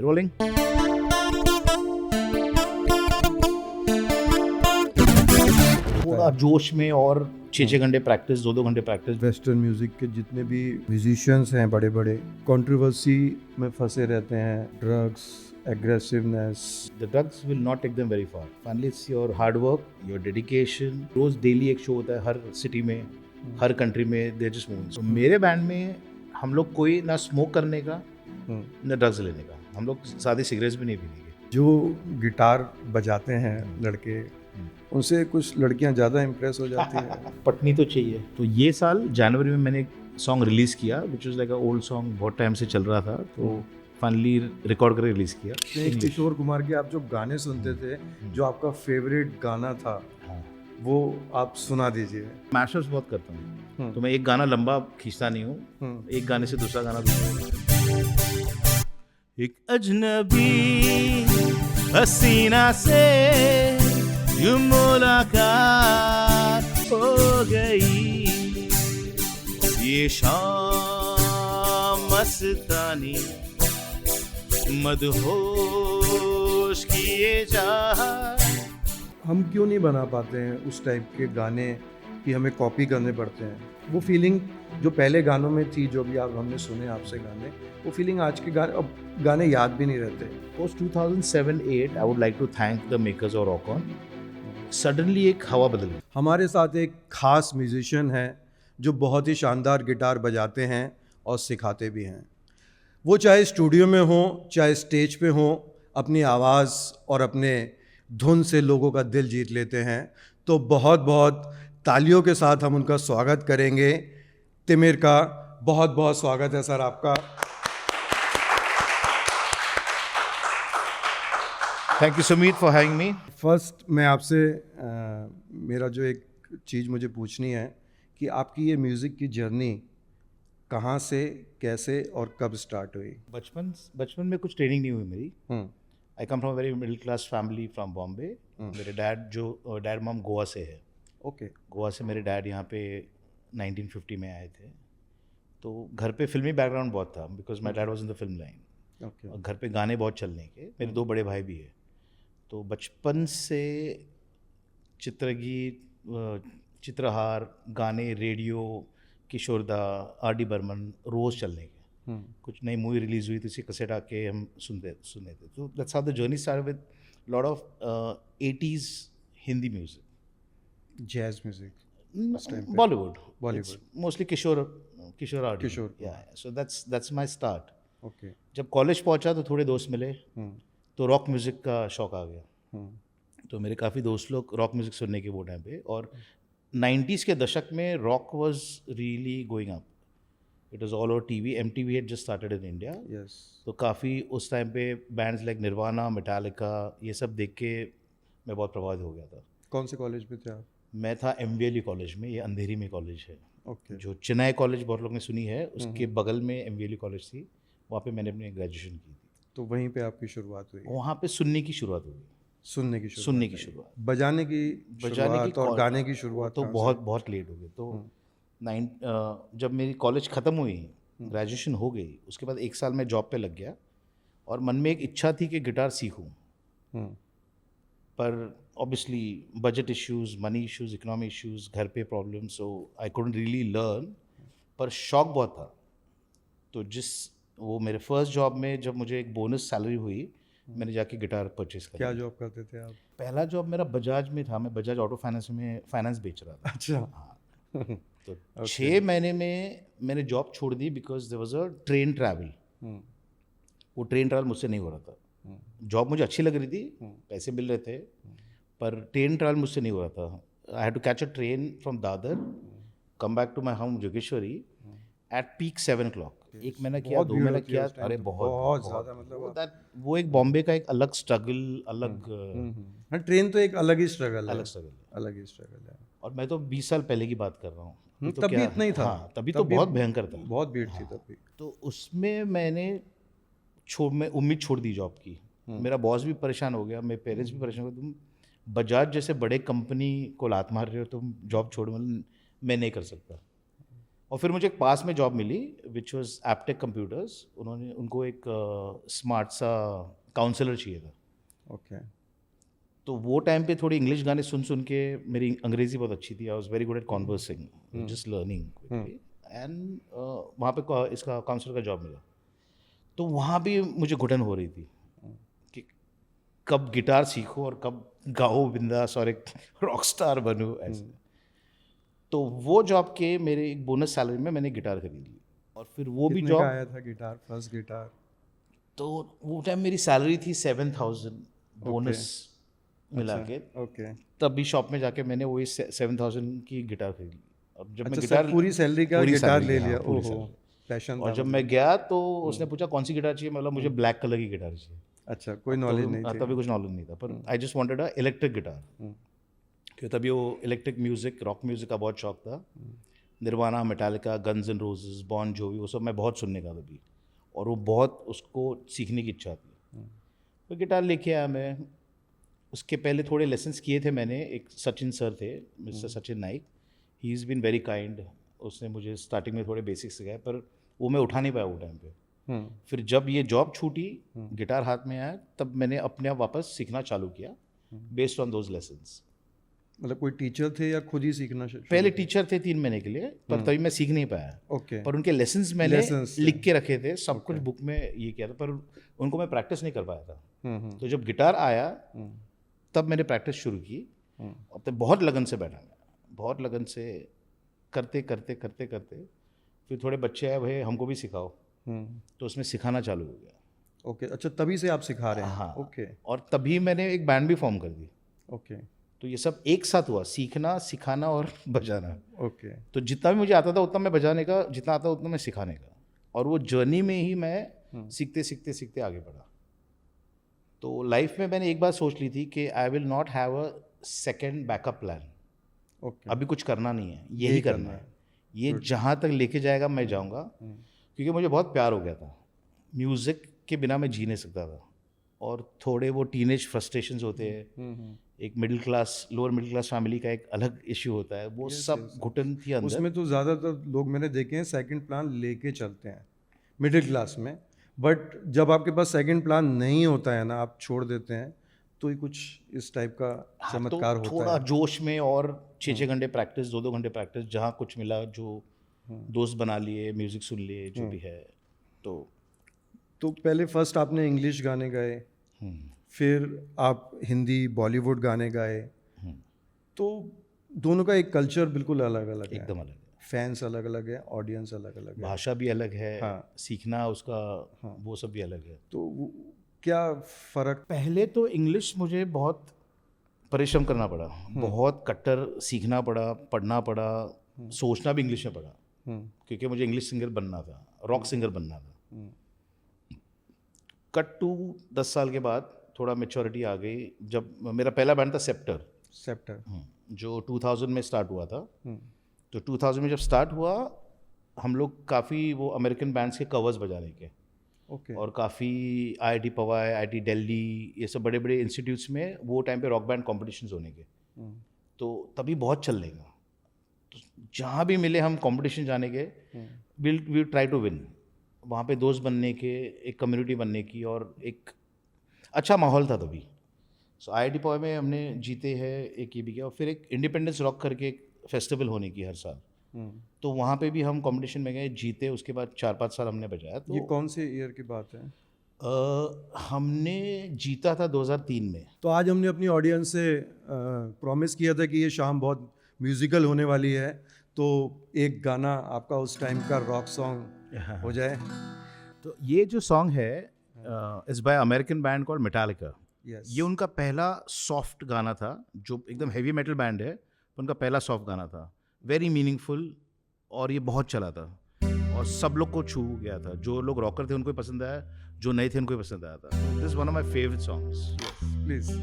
Rolling. थोड़ा जोश में और 6 घंटे प्रैक्टिस, 2 घंटे प्रैक्टिस। वेस्टर्न म्यूजिक के जितने भी म्यूजिशियंस हैं बड़े बड़े, कंट्रोवर्सी में फंसे रहते हैं, drugs, aggressiveness. The drugs will not take them very far. Finally, it's your hard work, your dedication. रोज डेली एक शो होता है हर सिटी में, हर कंट्री में, they're just moving. So मेरे बैंड में हम लोग कोई ना स्मोक करने का, ना ड्रग्स लेने का, हम लोग सादी सिगरेट्स भी नहीं पीनेंगे। जो गिटार बजाते हैं लड़के, उनसे कुछ लड़कियां ज़्यादा इम्प्रेस हो जाती हैं। पटनी तो चाहिए। तो ये साल जनवरी में मैंने एक सॉन्ग रिलीज़ किया, which is like a old song, बहुत टाइम से चल रहा था, तो फाइनली रिकॉर्ड करके रिलीज़ किया। किशोर कुमार के आप जो गाने सुनते थे, जो आपका फेवरेट गाना था, वो आप सुना दीजिए। मैशअप्स बहुत करता हूँ, तो मैं एक गाना लंबा खींचता नहीं हूँ, एक गाने से दूसरा गाना दूसरा। एक अजनबी हसीना से यूं मुलाकात हो गई, ये शाम मस्तानी मदहोश किए जा। हम क्यों नहीं बना पाते हैं उस टाइप के गाने कि हमें कॉपी करने पड़ते हैं? वो फीलिंग जो पहले गानों में थी, जो भी आप हमने सुने आपसे गाने, वो फीलिंग आज के गाने, अब गाने याद भी नहीं रहते। Post 2007-8 I would like to thank the makers of rock on. Suddenly एक हवा बदल गई। हमारे साथ एक खास म्यूजिशियन है जो बहुत ही शानदार गिटार बजाते हैं और सिखाते भी हैं। वो चाहे स्टूडियो में हो, चाहे स्टेज पे हो, अपनी आवाज़ और अपने धुन से लोगों का दिल जीत लेते हैं। तो बहुत बहुत तालियों के साथ हम उनका स्वागत करेंगे। तिमिर का बहुत बहुत स्वागत है सर आपका। Thank you Sumeet for having me. First मैं आपसे मेरा जो एक चीज़ मुझे पूछनी है कि आपकी ये म्यूज़िक की जर्नी कहाँ से, कैसे और कब स्टार्ट हुई? बचपन में कुछ ट्रेनिंग नहीं हुई मेरी। I come from very middle class family from Bombay. मेरे डैड मॉम गोवा से है। ओके। गोवा से मेरे डैड यहाँ पे 1950 में आए थे, तो घर पे फिल्मी बैकग्राउंड बहुत था, because my dad was in the film line. Okay. और घर पे गाने बहुत चलने के, मेरे 2 बड़े भाई भी है, तो बचपन से चित्रगीत, चित्रहार, गाने, रेडियो, किशोरदा, आर.डी. बर्मन रोज़ चलने के। कुछ नई मूवी रिलीज़ हुई तो इसी कैसेट आके हम सुनते थे। तो that's how the journey started with lot of 80s Hindi music, jazz music, Bollywood mostly Kishore RD. Kishore. So that's my start. Okay. जब कॉलेज पहुंचा तो थोड़े दोस्त मिले, तो रॉक म्यूज़िक का शौक आ गया। तो मेरे काफ़ी दोस्त लोग रॉक म्यूज़िक सुनने के वो टाइम पे, और 90s के दशक में rock was really going up. It was all over TV. MTV had just started in India. Yes. तो काफ़ी उस टाइम पे बैंड्स लाइक निर्वाणा, मेटालिका, ये सब देख के मैं बहुत प्रभावित हो गया था। कौन से कॉलेज में थे आप? मैं था MVLE कॉलेज में, ये अंधेरी में कॉलेज है। ओके। जो चेन्नई कॉलेज बहुत लोग ने सुनी है, उसके बगल में MVLE कॉलेज थी, वहाँ पे मैंने अपनी ग्रेजुएशन की थी। तो वहीं पे आपकी शुरुआत हुई? वहाँ पे सुनने की शुरुआत हुई। सुनने की शुरुआत। बजाने की शुरुआत और गाने की शुरुआत तो बहुत लेट हो गई। तो जब मेरी कॉलेज ख़त्म हुई, ग्रेजुएशन हो गई, उसके बाद 1 साल मैं जॉब पे लग गया, और मन में एक इच्छा थी कि गिटार सीखूं, पर obviously budget issues, money issues, economy issues, घर पे problem, so I couldn't really learn, पर शौक बहुत था। तो वो मेरे फर्स्ट जॉब में जब मुझे एक बोनस सैलरी हुई, मैंने जाके गिटार परचेज किया। क्या जॉब करते थे आप? पहला जॉब मेरा बजाज में था, मैं बजाज ऑटो फाइनेंस में फाइनेंस बेच रहा था। अच्छा। हाँ। तो 6 महीने में मैंने जॉब छोड़ दी, because there was a train travel. वो ट्रेन ट्रैवल मुझसे नहीं हो रहा था। जॉब मुझे अच्छी लग रही थी, पैसे मिल रहे थे, पर ट्रेन ट्रैवल मुझसे नहीं हो रहा था। I had to catch a train from Dadar, come back to my home Jogeshwari at peak 7 o'clock। 1 महीना किया, 2 महीना किया, अरे बहुत ज़्यादा, मतलब वो एक बॉम्बे का एक अलग स्ट्रगल, अलग हाँ, ट्रेन तो एक अलग ही स्ट्रगल है। और मैं तो 20 साल पहले की बात कर रहा हूँ। तो तभी इतना ही था। हाँ, तभी तो बहुत भयंकर था, बहुत भीड़ थी तभी। तो उसमें मैं उम्मीद छोड़ दी जॉब की। मेरा बॉस भी परेशान हो गया, मेरे पेरेंट्स भी परेशान हो गए, तुम बजाज जैसे बड़े कंपनी को लात मार रहे हो, तुम जॉब छोड़, मतलब मैं नहीं कर सकता। और फिर मुझे एक पास में जॉब मिली विच वाज एप्टेक कंप्यूटर्स। उन्होंने उनको एक स्मार्ट सा काउंसलर चाहिए था। ओके। तो वो टाइम पे थोड़ी इंग्लिश गाने सुन सुन के मेरी अंग्रेज़ी बहुत अच्छी थी। I was very good at conversing, just learning and वहाँ पे इसका काउंसलर का जॉब मिला। तो वहाँ भी मुझे घुटन हो रही थी कि कब गिटार सीखो और कब गाओ बिंदास और एक रॉक स्टार बनूं ऐसे। तो वो जॉब के मेरे एक बोनस सैलरी में मैंने गिटार खरीद ली और फिर वो भी कितने का जॉब। आया था गिटार, फर्स्ट गिटार? तो वो टाइम मेरी सैलरी थी 7,000 बोनस मिला के। ओके। तब भी शॉप में जाके मैंने वही 7,000 की गिटार खरीदी। और जब मैं अच्छा, गिटार सब पूरी सैलरी का पूरी गिटार salary ले की, लिया? हाँ, पूरी ओहो, salary। पैशन और था जब मतलब। मैं गया तो उसने पूछा कौन सी गिटार चाहिए, मतलब मुझे ब्लैक कलर की गिटार चाहिए। अच्छा, कोई नॉलेज नहीं थी? तभी कुछ नॉलेज नहीं था, पर I just wanted a electric guitar, क्योंकि तभी वो इलेक्ट्रिक म्यूजिक, रॉक म्यूजिक का बहुत शौक था। Nirvana, Metallica, guns and roses, बॉन जोवी, वो सब मैं बहुत सुनने का तभी, और वो बहुत उसको सीखने की इच्छा थी। तो गिटार लेके आया मैं। उसके पहले थोड़े लेसन्स किए थे मैंने। एक सचिन सर थे, mister Sachin Naik, he is been very kind. उसने मुझे स्टार्टिंग में थोड़े बेसिक्स सिखाए, पर वो मैं उठा नहीं पाया वो टाइम पे। फिर जब ये जॉब छूटी, गिटार हाथ में आया, तब मैंने अपने आप वापस सीखना चालू किया बेस्ड ऑन दोज लेसन्स। मतलब कोई टीचर थे या खुद ही सीखना शुरू? पहले टीचर थे 3 महीने के लिए, पर तभी मैं सीख नहीं पाया। ओके। पर उनके लेसन्स मैंने Lessons थे। लिख के रखे थे, सब कुछ बुक में ये किया था, पर उनको मैं प्रैक्टिस नहीं कर पाया था। तो जब गिटार आया तब मैंने प्रैक्टिस शुरू की। अब तो बहुत लगन से बैठा मैं, बहुत लगन से करते करते करते करते फिर थोड़े बच्चे आए, भाई हमको भी सिखाओ, तो उसमें सिखाना चालू हो गया। ओके। अच्छा, तभी से आप सिखा रहे हैं? हाँ। ओके। और तभी मैंने एक बैंड भी फॉर्म कर दी। ओके। तो ये सब एक साथ हुआ, सीखना, सिखाना और बजाना। ओके। तो जितना भी मुझे आता था उतना मैं बजाने का, जितना आता उतना मैं सिखाने का, और वो जर्नी में ही मैं सीखते सीखते सीखते आगे बढ़ा। तो लाइफ में मैंने एक बात सोच ली थी कि I will not have a second backup plan. Okay. अभी कुछ करना नहीं है, यही करना है। ये जहाँ तक लेके जाएगा मैं जाऊँगा, क्योंकि मुझे बहुत प्यार हो गया था म्यूज़िक के बिना। मैं जी नहीं सकता था, और थोड़े वो टीनेज फ्रस्ट्रेशंस होते हैं, एक middle class, lower middle class family का एक अलग इश्यू होता है, वो सब घुटन थी अंदर। उसमें तो ज़्यादातर लोग मैंने देखे हैं सेकंड प्लान लेके चलते हैं मिडिल क्लास में, बट जब आपके पास सेकंड प्लान नहीं होता है ना, आप छोड़ देते हैं, तो ये कुछ इस टाइप का चमत्कार तो होता थोड़ा है। जोश में, और 6-6 घंटे प्रैक्टिस, 2-2 घंटे प्रैक्टिस, जहाँ कुछ मिला, जो दोस्त बना लिए, म्यूज़िक सुन लिए, जो भी है। तो पहले फर्स्ट आपने इंग्लिश गाने गाए, फिर आप हिंदी बॉलीवुड गाने गाए, तो दोनों का एक कल्चर बिल्कुल अलग अलग है, एकदम अलग है, फैंस अलग अलग है, ऑडियंस अलग अलग है, भाषा भी अलग है, हाँ। सीखना उसका, वो सब भी अलग है। तो क्या फ़र्क? पहले तो इंग्लिश मुझे बहुत परिश्रम करना पड़ा, बहुत कट्टर सीखना पड़ा, पढ़ना पड़ा, सोचना भी इंग्लिश में पड़ा, क्योंकि मुझे इंग्लिश सिंगर बनना था, रॉक सिंगर बनना था। कट टू 10 साल के बाद थोड़ा मेच्योरिटी आ गई, जब मेरा पहला बैंड था सेप्टर, जो 2000 में स्टार्ट हुआ था। तो 2000 में जब स्टार्ट हुआ, हम लोग काफ़ी वो अमेरिकन बैंड्स के कवर्स बजाने के, ओके। और काफ़ी IIT पवाई, IIT दिल्ली, ये सब बड़े बड़े इंस्टीट्यूट्स में वो टाइम पे रॉक बैंड कॉम्पिटिशन्स होने के, तो तभी बहुत चल लेगा। तो जहाँ भी मिले हम कंपटीशन जाने के, वी ट्राई टू विन। वहाँ पे दोस्त बनने के, एक कम्युनिटी बनने की, और एक अच्छा माहौल था तभी। सो IIT पवाई में हमने जीते हैं, एक ये भी किया, और फिर एक इंडिपेंडेंस रॉक करके एक फेस्टिवल होने की हर साल, तो वहाँ पे भी हम कंपटीशन में गए, जीते। उसके बाद 4-5 साल हमने बजाया। तो ये कौन से ईयर की बात है? हमने जीता था 2003 में। तो आज हमने अपनी ऑडियंस से प्रॉमिस किया था कि ये शाम बहुत म्यूजिकल होने वाली है, तो एक गाना आपका उस टाइम का रॉक सॉन्ग हो जाए। तो ये जो सॉन्ग है इस bye American band called Metallica. Yes. ये उनका पहला सॉफ्ट गाना था, जो एकदम हेवी मेटल बैंड है, उनका पहला सॉफ्ट गाना था, वेरी मीनिंगफुल, और ये बहुत चला था और सब लोग को छू गया था। जो लोग रॉकर थे उनको भी पसंद आया, जो नए थे उनको भी पसंद आया था। This one of my favourite songs. Please.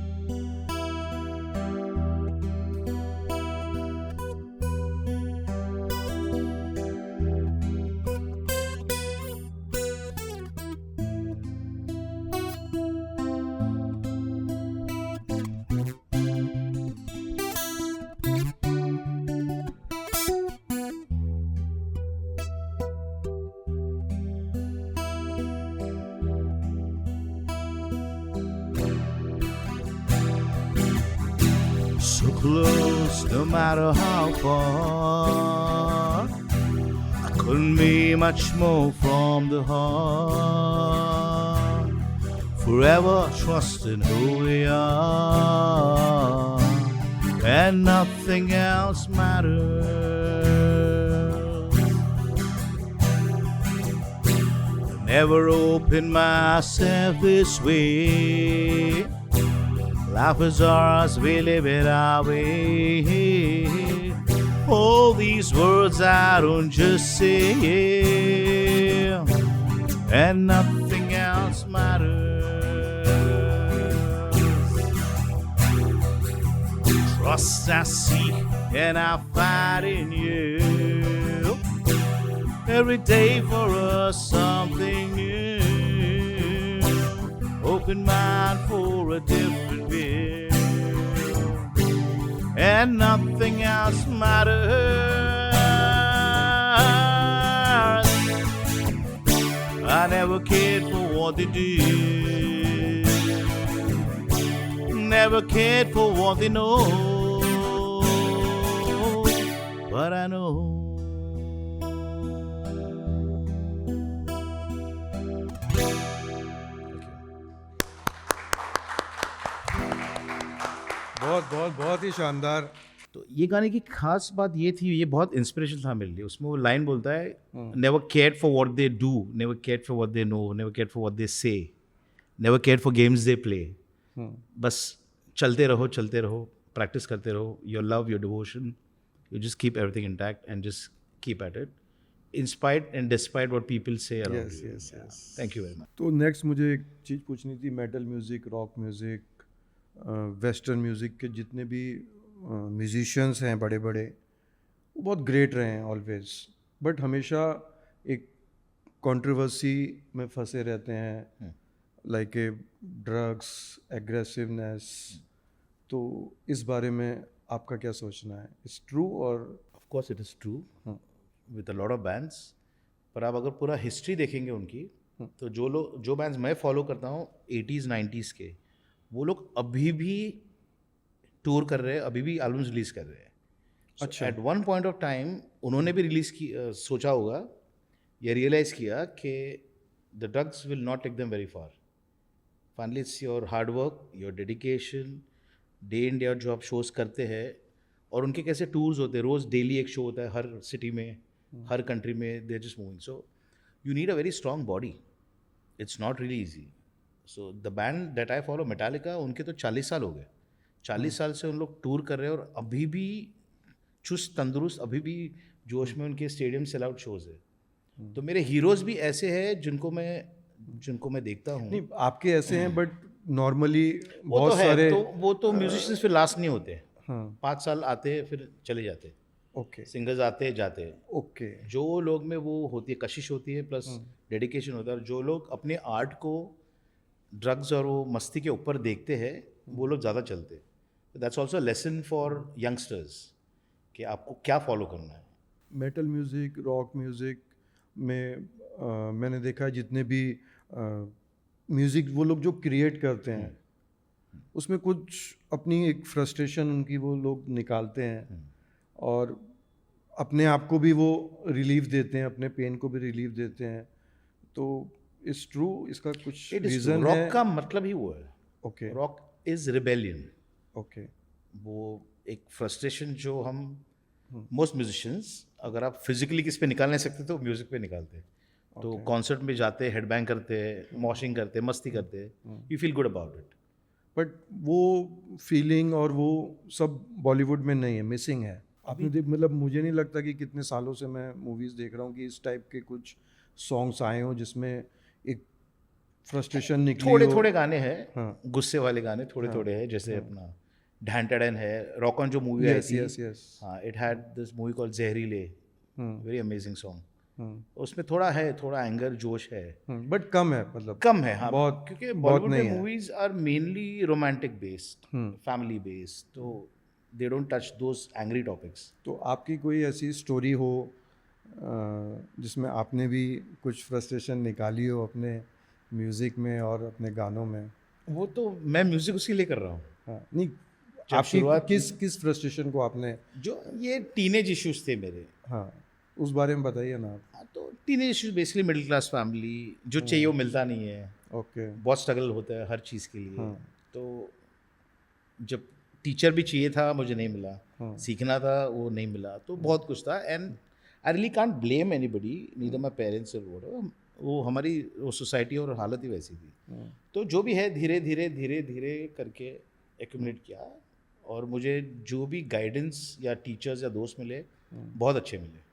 close, no matter how far. I couldn't be much more from the heart. Forever trusting who we are, and nothing else matters. Never open myself this way. Life is ours, we live it our way. All these words I don't just say, and nothing else matters. Trust I seek and I find in you. Every day for us something new. Open mind for a different view, and nothing else matters. I never cared for what they do, never cared for what they know, but I know. बहुत ही शानदार। तो ये गाने की खास बात ये थी, ये बहुत इंस्पिरेशन था मेरे लिए। उसमें वो लाइन बोलता है, never care for what they do, never care for what they know, never care for what they say, never care for games they play. बस चलते रहो, प्रैक्टिस करते रहो, your love, your devotion, you just keep everything intact and just keep at it in spite and despite what people say around you. Thank you very much. तो next मुझे एक चीज़ पूछनी थी, metal music, rock music, western music के जितने भी musicians हैं बड़े बड़े, वो बहुत ग्रेट रहे हैं ऑलवेज, बट हमेशा एक कंट्रोवर्सी में फंसे रहते हैं, लाइक ए ड्रग्स, एग्रेसिवनेस। तो इस बारे में आपका क्या सोचना है? इट्स ट्रू और of course it is true with a lot of bands, पर आप अगर पूरा हिस्ट्री देखेंगे उनकी, तो जो बैंड्स मैं फॉलो करता हूँ 80s 90s के, वो लोग अभी भी टूर कर रहे हैं, अभी भी एल्बम्स रिलीज कर रहे हैं। अच्छा, at one point of time उन्होंने भी रिलीज की सोचा होगा या रियलाइज किया कि the drugs will not take them very far. Finally it's your hard work, your dedication, day in day out जो आप शोज करते हैं, और उनके कैसे टूर्स होते हैं, रोज़ डेली एक शो होता है हर सिटी में, हर कंट्री में, they are just moving. So you need a very strong body, it's not really easy. So the band that I follow, Metallica, उनके तो 40 साल हो गए, 40 साल से उन लोग टूर कर रहे हैं और अभी भी चुस्त तंदुरुस्त, अभी भी जोश में उनके स्टेडियम सेल आउट शोज है। तो मेरे हीरोज़ भी ऐसे हैं जिनको मैं देखता हूँ। नहीं, आपके ऐसे हैं, बट नॉर्मली वो बहुत तो है, सारे तो वो तो म्यूजिशियंस फिर लास्ट नहीं होते। हाँ, 5 साल आते हैं फिर चले जाते, ओके सिंगर्स आते जाते। ओके। जो लोग में वो होती है, कशिश होती है, प्लस डेडिकेशन होता है, और जो लोग अपने आर्ट को ड्रग्स और वो मस्ती के ऊपर देखते हैं, वो लोग ज़्यादा चलते। That's also lesson for youngsters कि आपको क्या फॉलो करना है। मेटल म्यूज़िक, रॉक म्यूज़िक में मैंने देखा है जितने भी म्यूज़िक वो लोग जो क्रिएट करते हैं, उसमें कुछ अपनी एक फ्रस्ट्रेशन उनकी वो लोग निकालते हैं, और अपने आप को भी वो रिलीफ देते हैं, अपने पेन को भी रिलीफ देते हैं। तो इट्स ट्रू, इसका कुछ रीज़न है? रॉक का मतलब ही वो है। Okay, rock is rebellion. Okay. वो एक फ्रस्ट्रेशन जो हम मोस्ट म्यूजिशियंस, अगर आप फिजिकली किस पे निकाल नहीं सकते तो म्यूजिक पे निकालते हैं। तो कॉन्सर्ट में जाते, हेडबैंग करते हैं, मॉशिंग करते, मस्ती करते, you feel good about it. But वो फीलिंग और वो सब बॉलीवुड में नहीं है, मिसिंग है। आपने देख, मतलब मुझे नहीं लगता कि कितने सालों से मैं मूवीज़ देख रहा हूँ कि इस टाइप के कुछ सॉन्ग्स आए हों जिसमें एक फ्रस्ट्रेशन निकली हो। थोड़े गाने हैं, हाँ। गुस्से वाले गाने थोड़े हैं, जैसे अपना ढैंटड़न है, रॉक ऑन जो मूवी आई थी, हाँ, it had this movie called जहरीले, वेरी अमेजिंग सॉन्ग। उसमें थोड़ा एंगर, जोश है, बट कम है, मतलब कम है, हाँ, बहुत, क्योंकि बहुत बॉलीवुड नहीं में है। Movies are mainly romantic based, family based, तो they don't touch those angry topics. तो आपकी कोई ऐसी स्टोरी हो जिसमें आपने भी कुछ फ्रस्ट्रेशन निकाली हो अपने म्यूज़िक में और अपने गानों में? वो तो मैं म्यूजिक उसके लिए कर रहा हूँ। हाँ, नहीं, जब आपकी शुरुआत किस फ्रस्ट्रेशन को आपने, जो ये टीनेज इश्यूज थे मेरे, हाँ उस बारे में बताइए ना आप। हाँ, तो teenage issues basically middle class family, जो चाहिए वो मिलता नहीं है, ओके। बहुत स्ट्रगल होता है हर चीज़ के लिए। हाँ। तो जब टीचर भी चाहिए था मुझे नहीं मिला, हाँ। सीखना था वो नहीं मिला, तो बहुत कुछ था। And I really can't blame anybody, neither my parents और वो हमारी वो सोसाइटी और हालत ही वैसी थी। तो जो भी है धीरे धीरे धीरे धीरे करके एक्यूमुलेट किया, और मुझे जो भी गाइडेंस या टीचर्स या दोस्त मिले बहुत अच्छे मिले।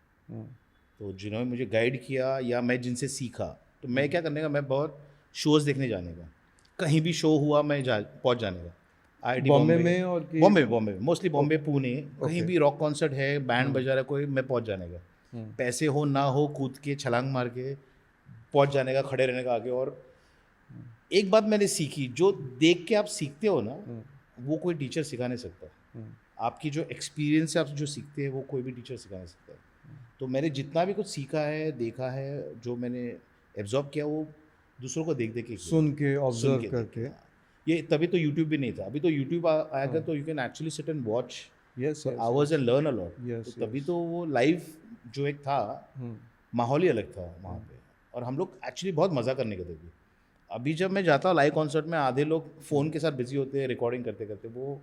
तो जिन्होंने मुझे गाइड किया या मैं जिनसे सीखा, तो मैं क्या करने का, मैं बहुत शोज़ देखने जाने का, कहीं भी शो हुआ मैं पहुंच जाने का। IIT बॉम्बे में और कि बॉम्बे मोस्टली बॉम्बे, पुणे, कहीं भी रॉक कॉन्सर्ट है, बैंड बजा रहा है कोई, मैं पहुंच जाने का। पैसे हो ना हो, कूद के छलांग मार के पहुंच जाने का, खड़े रहने का आगे। और एक बात मैंने सीखी, जो देख के आप सीखते हो ना, वो कोई टीचर सिखा नहीं सकता। आपकी जो एक्सपीरियंस है, आप जो सीखते हैं, वो कोई भी टीचर सिखा नहीं सकता। तो मैंने जितना भी कुछ सीखा है, देखा है, जो मैंने एब्जॉर्ब किया, वो दूसरों को देख देख के किया, सुन के सुन ऑब्जर्व के, करके। हाँ। ये तभी तो यूट्यूब भी नहीं था, अभी तो यूट्यूब आएगा तो you can actually sit and watch yes hours and learn a lot. Yes, तो तभी तो वो लाइव जो एक था, माहौल ही अलग था वहाँ पे, और हम लोग एक्चुअली बहुत मज़ा करने के थे। अभी जब मैं जाता हूँ लाइव कॉन्सर्ट में, आधे लोग फ़ोन के साथ बिजी होते हैं रिकॉर्डिंग करते करते, वो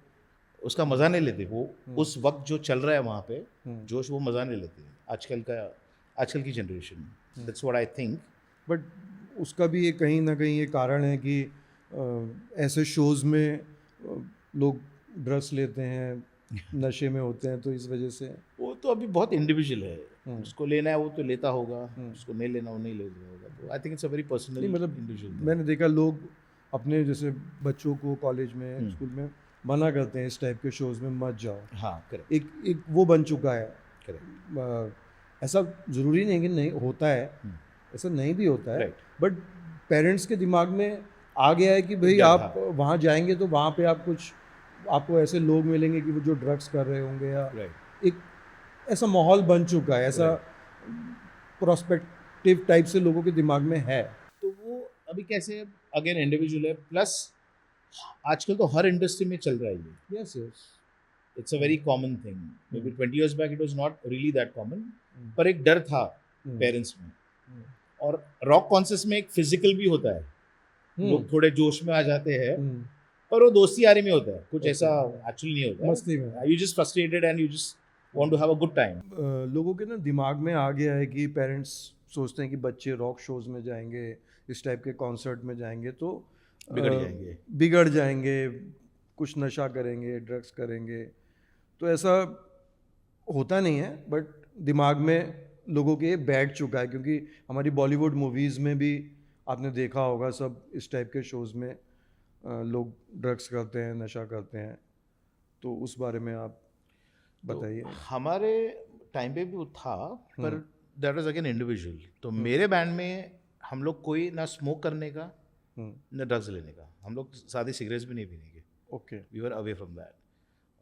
उसका मज़ा नहीं लेते। वो उस वक्त जो चल रहा है वहाँ पे जोश, वो मज़ा नहीं लेते आजकल की generation. That's what I think. But उसका भी एक कहीं ना कहीं ये कारण है कि ऐसे शोज़ में लोग ड्रग्स लेते हैं, नशे में होते हैं, तो इस वजह से वो तो अभी बहुत इंडिविजुअल है, जिसको लेना है वो तो लेता होगा, जिसको नहीं लेना वो नहीं लेता होगा। तो I think it's a very personal, नहीं, मतलब इंडिविजुअल। मैंने देखा लोग अपने जैसे बच्चों को कॉलेज में, स्कूल में मना करते हैं इस टाइप के शोज़ में मत जाओ। हाँ, करेक्ट, एक वो बन चुका है। करेक्ट। ऐसा ज़रूरी नहीं कि नहीं होता है, ऐसा नहीं भी होता है, Right. बट पेरेंट्स के दिमाग में आ गया है कि भाई डर, आप हाँ। वहाँ जाएंगे तो वहाँ पे आपको ऐसे लोग मिलेंगे कि वो जो ड्रग्स कर रहे होंगे, या राइट। एक ऐसा माहौल बन चुका है, ऐसा प्रोस्पेक्टिव टाइप से लोगों के दिमाग में है। तो वो अभी कैसे अगेन इंडिविजुअल है, प्लस आजकल तो हर इंडस्ट्री में चल रहा है ये। Yes yes. It's a very common thing. May be 20 years back it was not really that common, पर एक डर था पेरेंट्स में। और रॉक कॉन्सर्ट्स में एक फिजिकल भी होता है, लोग थोड़े जोश में आ जाते हैं, पर वो दोस्ती यारी में होता है, कुछ ऐसा एक्चुअली नहीं होता है। मस्ती में। You just frustrated and you just want to have a good time. लोगों के ना दिमाग में आ गया है कि पेरेंट्स सोचते हैं कि बच्चे रॉक शोज़ में जाएंगे, इस टाइप के कॉन्सर्ट में जाएंगे तो बिगड़ जाएंगे, कुछ नशा करेंगे, ड्रग्स करेंगे। तो ऐसा होता नहीं है, बट दिमाग में लोगों के बैठ चुका है, क्योंकि हमारी बॉलीवुड मूवीज़ में भी आपने देखा होगा, सब इस टाइप के शोज़ में लोग ड्रग्स करते हैं, नशा करते हैं। तो उस बारे में आप बताइए। हमारे टाइम पे भी वो था, पर दैट वाज अगेन इंडिविजुअल। तो मेरे बैंड में हम लोग कोई ना स्मोक करने का, ना ड्रग्स लेने का, हम लोग सादी सिगरेट्स भी नहीं पीने के। Okay. We were away from that.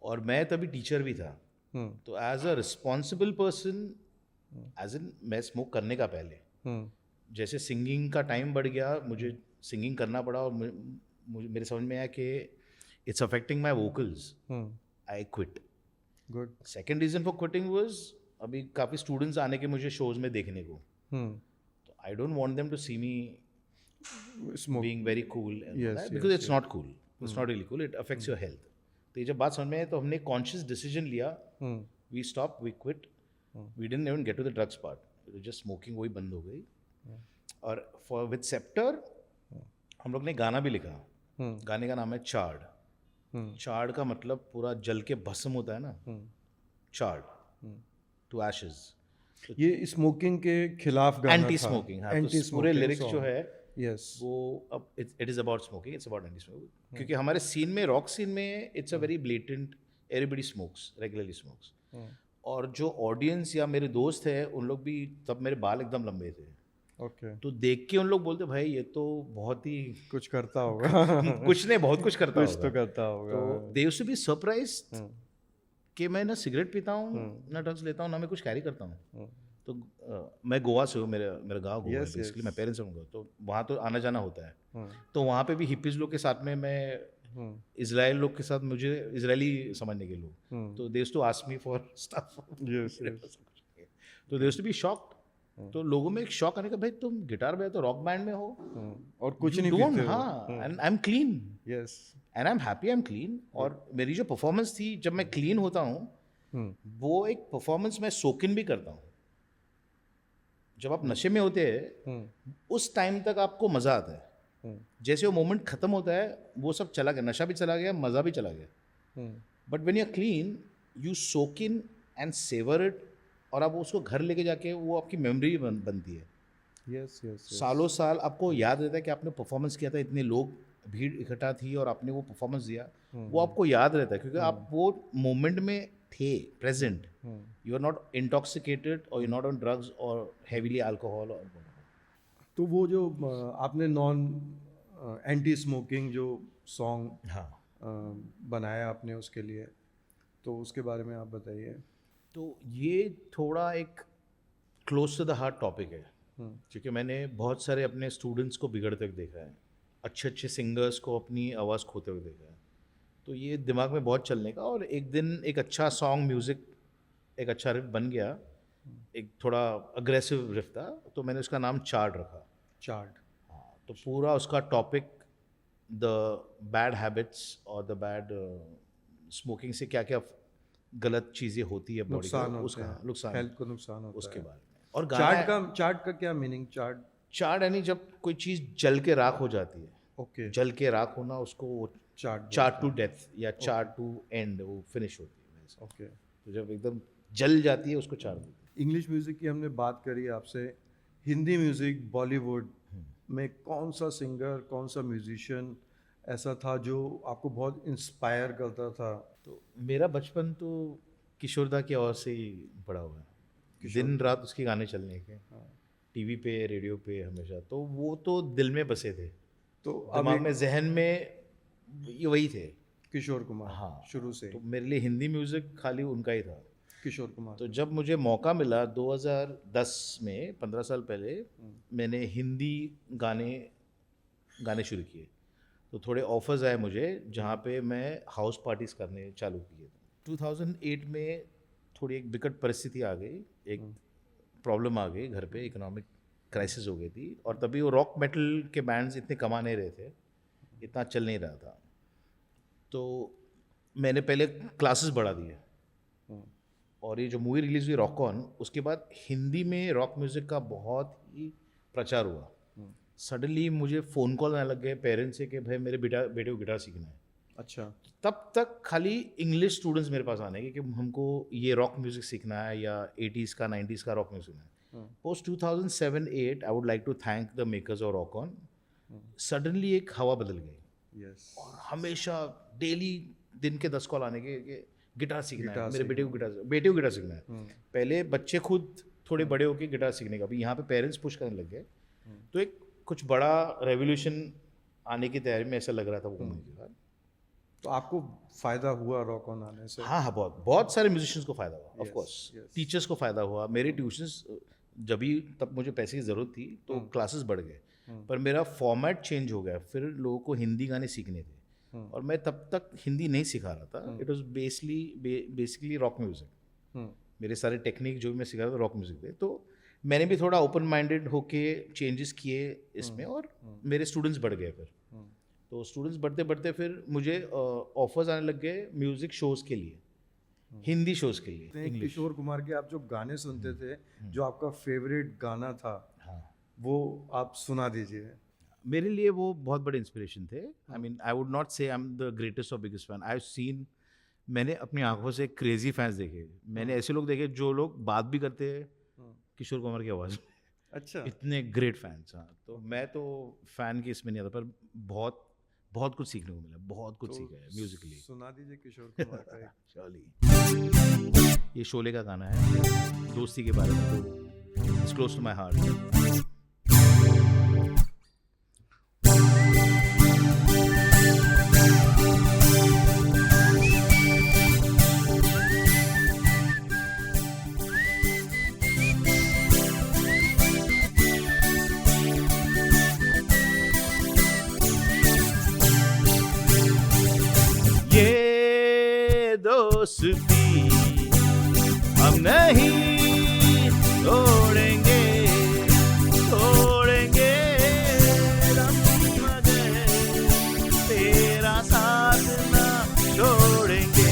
और मैं तभी टीचर भी था, तो as a responsible person, as in मैं स्मोक करने का पहले, जैसे सिंगिंग का टाइम बढ़ गया, मुझे सिंगिंग करना पड़ा, और मुझे मेरे समझ में आया कि it's affecting my vocals, I quit. Good. Second reason for quitting was, अभी काफ़ी स्टूडेंट्स आने के मुझे शोज में देखने को, तो I don't want them to see me being very cool, because it's not cool, it's not really cool, it affects your health. तो ये जब बात समझ में आई, तो हमने कॉन्शियस डिसीजन लिया, we stop, we quit, we didn't even get to the drugs part, just smoking वही बंद हो गई। और फॉर विद सेप्टर हम लोग ने गाना भी लिखा, गाने का नाम है चार्ड। चार्ड का मतलब पूरा जल के भस्म होता है ना, चार्ड टू एशेस। ये स्मोकिंग के खिलाफ गाना एंटी था। स्मोकिंग, एंटी पूरे लिरिक्स जो है यस, वो अब it is about smoking, it's about anti smoking. क्योंकि हमारे सीन में, रॉक सीन में, it's a very blatant, everybody smokes, regularly smokes. और जो ऑडियंस या मेरे दोस्त है, उन लोग भी, तब मेरे बाल एकदम लंबे थे, ओके, तो देख के उन लोग बोलते भाई ये तो बहुत ही कुछ करता होगा कुछ नहीं, बहुत कुछ करता कुछ होगा। तो करता होगा। तो they used to be surprised कि मैं ना सिगरेट पीता हूँ, ना ड्रग्स लेता हूँ, ना मैं कुछ कैरी करता हूँ। तो मैं गोवा से हूँ, मेरा गाँव गोवा है बेसिकली, मैं पेरेंट्स से हूँ, तो वहाँ तो आना जाना होता है। तो वहाँ पे भी हिप्पीज लोग के साथ में मैं इजराइल लोग के साथ मुझे इजरायली समझने के लोग, तो they used to ask me for stuff, तो they used to be shocked. तो लोगों में एक शॉक आने का, भाई तुम गिटार बजाते तो रॉक बैंड में हो और कुछ नहीं डोंट, पीते हो। हाँ, and I M clean yes, and I am happy, I am clean. और मेरी जो परफॉर्मेंस थी, जब मैं क्लीन होता हूँ, वो एक परफॉर्मेंस मैं सोकिन भी करता हूँ। जब आप नशे में होते हैं उस टाइम तक आपको मज़ा आता है, जैसे वो मोमेंट खत्म होता है वो सब चला गया, नशा भी चला गया, मज़ा भी चला गया। But when you are clean you soak in and savour it, और आप उसको घर लेके जाके वो आपकी मेमोरी बनती है। यस यस, सालों साल आपको याद रहता है कि आपने परफॉर्मेंस किया था, इतने लोग भीड़ इकट्ठा थी और आपने वो परफॉर्मेंस दिया, वो आपको याद रहता है क्योंकि आप वो मोमेंट में थे, present. You are not intoxicated और यू नॉट ऑन ड्रग्स और हेवीली अल्कोहल और तो वो जो आपने नॉन एंटी स्मोकिंग जो सॉन्ग हाँ, बनाया आपने उसके लिए, तो उसके बारे में आप बताइए। तो ये थोड़ा एक close to the heart topic है, क्योंकि मैंने बहुत सारे अपने स्टूडेंट्स को बिगड़ते हुए देखा है, अच्छे अच्छे सिंगर्स को अपनी आवाज़ खोते हुए देखा है। तो ये दिमाग में बहुत चलने का, और एक दिन एक अच्छा सॉन्ग, म्यूज़िक, एक अच्छा रिफ बन गया, एक थोड़ा अग्रेसिव रिफ था, तो मैंने उसका नाम चार्ट रखा। चार्ट, हाँ, तो पूरा उसका टॉपिक द बैड हैबिट्स और द बैड स्मोकिंग से क्या क्या गलत चीज़ें होती है बॉडी नुकसान को, होते उसका हैं, नुकसान, हेल्थ को नुकसान होता उसके है। बारे में। और चार्ट का क्या मीनिंग? चार्ट यानी जब कोई चीज़ जल के राख हो जाती है, ओके, जल के राख होना, उसको चार्ट टू डेथ या चार्ट टू एंड, वो फिनिश होती है। ओके, तो जब एकदम जल जाती है उसको चार्ट बोलते हैं। इंग्लिश म्यूज़िक की हमने बात करी आपसे, हिंदी म्यूज़िक, बॉलीवुड में कौन सा सिंगर, कौन सा म्यूजिशियन ऐसा था जो आपको बहुत इंस्पायर करता था? तो मेरा बचपन तो किशोरदा की आवाज़ से ही बड़ा हुआ है, दिन रात उसके गाने चलने के, टीवी पे, रेडियो पे हमेशा, तो वो तो दिल में बसे थे, तो दिमाग में, जहन में ये वही थे, किशोर कुमार। हाँ, शुरू से तो मेरे लिए हिंदी म्यूज़िक खाली उनका ही था, किशोर कुमार। तो जब मुझे मौका मिला 2010 में, 15 साल पहले, मैंने हिंदी गाने शुरू किए, तो थोड़े ऑफर्स आए मुझे जहाँ पे मैं हाउस पार्टीज़ करने चालू किए। 2008 में थोड़ी एक विकट परिस्थिति आ गई, एक प्रॉब्लम आ गई घर पे, इकोनॉमिक क्राइसिस हो गई थी, और तभी वो रॉक मेटल के बैंड्स इतने कमा नहीं रहे थे, इतना चल नहीं रहा था, तो मैंने पहले क्लासेस बढ़ा दिए, और ये जो मूवी रिलीज़ हुई रॉक ऑन, उसके बाद हिंदी में रॉक म्यूज़िक का बहुत ही प्रचार हुआ। सडनली मुझे फ़ोन कॉल आने लग गए पेरेंट्स से कि भाई मेरे बेटे को गिटार सीखना है। अच्छा, तब तक खाली इंग्लिश स्टूडेंट्स मेरे पास आने के कि हमको ये रॉक म्यूज़िक सीखना है या 80s का 90s का रॉक म्यूज़िक सीखना है। Post 2007-8 I would like to thank the makers of rock on, suddenly एक हवा बदल गई, यस, और हमेशा डेली दिन के 10 कॉल आने के गिटार सीखना है, मेरे बेटे को गिटार सीखना है। पहले बच्चे खुद थोड़े बड़े होके गिटार सीखने का, अभी यहाँ पे पेरेंट्स पुश करने लग गए, तो एक कुछ बड़ा रेवोल्यूशन आने की तैयारी में ऐसा लग रहा था वो मूवी के बाद। तो आपको फ़ायदा हुआ रॉक ऑन आने से? हाँ, बहुत सारे म्यूजिशियंस को फ़ायदा हुआ, ऑफ कोर्स, टीचर्स को फ़ायदा हुआ, मेरे ट्यूशन्स जब भी, तब मुझे पैसे की ज़रूरत थी तो क्लासेस बढ़ गए, पर मेरा फॉर्मेट चेंज हो गया, फिर लोगों को हिंदी गाने सीखने थे, और मैं तब तक हिंदी नहीं सिखा रहा था, it was basically rock music, मेरे सारे टेक्निक जो भी मैं सिखा रहा था रॉक म्यूज़िक थे, तो मैंने भी थोड़ा ओपन माइंडेड होके चेंजेस किए इसमें, और मेरे स्टूडेंट्स बढ़ गए, फिर तो स्टूडेंट्स बढ़ते बढ़ते फिर मुझे ऑफर्स आने लग गए म्यूज़िक शोज़ के लिए, हिंदी शोज़ के लिए। किशोर कुमार के आप जो गाने सुनते थे, जो आपका फेवरेट गाना था, हाँ, वो आप सुना दीजिए। मेरे लिए वो बहुत बड़े इंस्पिरेशन थे। I mean I would not से आई एम द ग्रेटेस्ट और biggest fan, I have scene, मैंने अपनी आंखों से क्रेजी फैंस देखे, मैंने ऐसे लोग देखे जो लोग बात भी करते हैं किशोर कुमार की आवाज़ में, अच्छा, इतने ग्रेट फैंस। हाँ, तो मैं तो फ़ैन की इसमें नहीं आता, पर बहुत कुछ सीखने को मिला, बहुत कुछ सीखा है म्यूजिकली। सुना दीजिए किशोर कुमार का एक। चलिए, ये शोले का गाना है, दोस्ती के बारे में, तो it's close to my heart. दोस्ती हम नहीं तोड़ेंगे तोड़ेंगे हम मगर तेरा साथ ना छोड़ेंगे।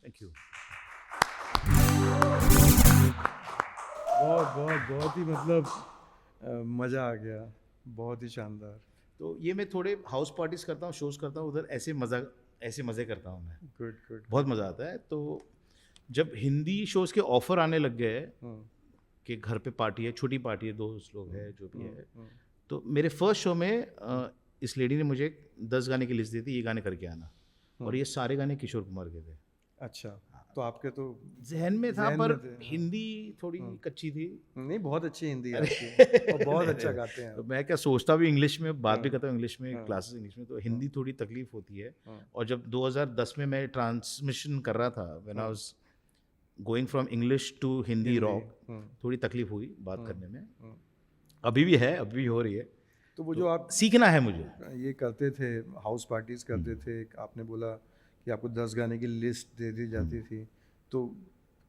Thank you. बहुत ही मतलब मज़ा आ गया, बहुत ही शानदार। तो ये मैं थोड़े हाउस पार्टीज करता हूँ, शोज करता हूँ, उधर ऐसे मज़े करता हूँ मैं। गुड। बहुत मज़ा आता है। तो जब हिंदी शोज़ के ऑफ़र आने लग गए कि घर पे पार्टी है, छोटी पार्टी है, दोस्त लोग हैं, जो भी है, तो मेरे फर्स्ट शो में इस लेडी ने मुझे 10 गाने की लिस्ट दी थी, ये गाने करके आना, और ये सारे गाने किशोर कुमार के थे। अच्छा, तो आपके तो जहन में था, जहन पर में थे, हाँ। हिंदी थोड़ी कच्ची थी। नहीं, बहुत अच्छी हिंदी है आपकी और बहुत अच्छा गाते हैं तो आप। मैं क्या सोचता भी इंग्लिश में, बात भी करता हूँ इंग्लिश में, क्लासेस इंग्लिश में, तो हिंदी थोड़ी तकलीफ होती है। और जब 2010 में मैं ट्रांसमिशन कर रहा था, when I was going from English to Hindi rock, थोड़ी तकलीफ हुई बात करने में। अभी भी है, अभी भी हो रही है। तो वो जो आप सीखना है मुझे। ये करते थे, हाउस पार्टीज करते थे, आपने बोला कि आपको 10 गाने की लिस्ट दे दी जाती थी, तो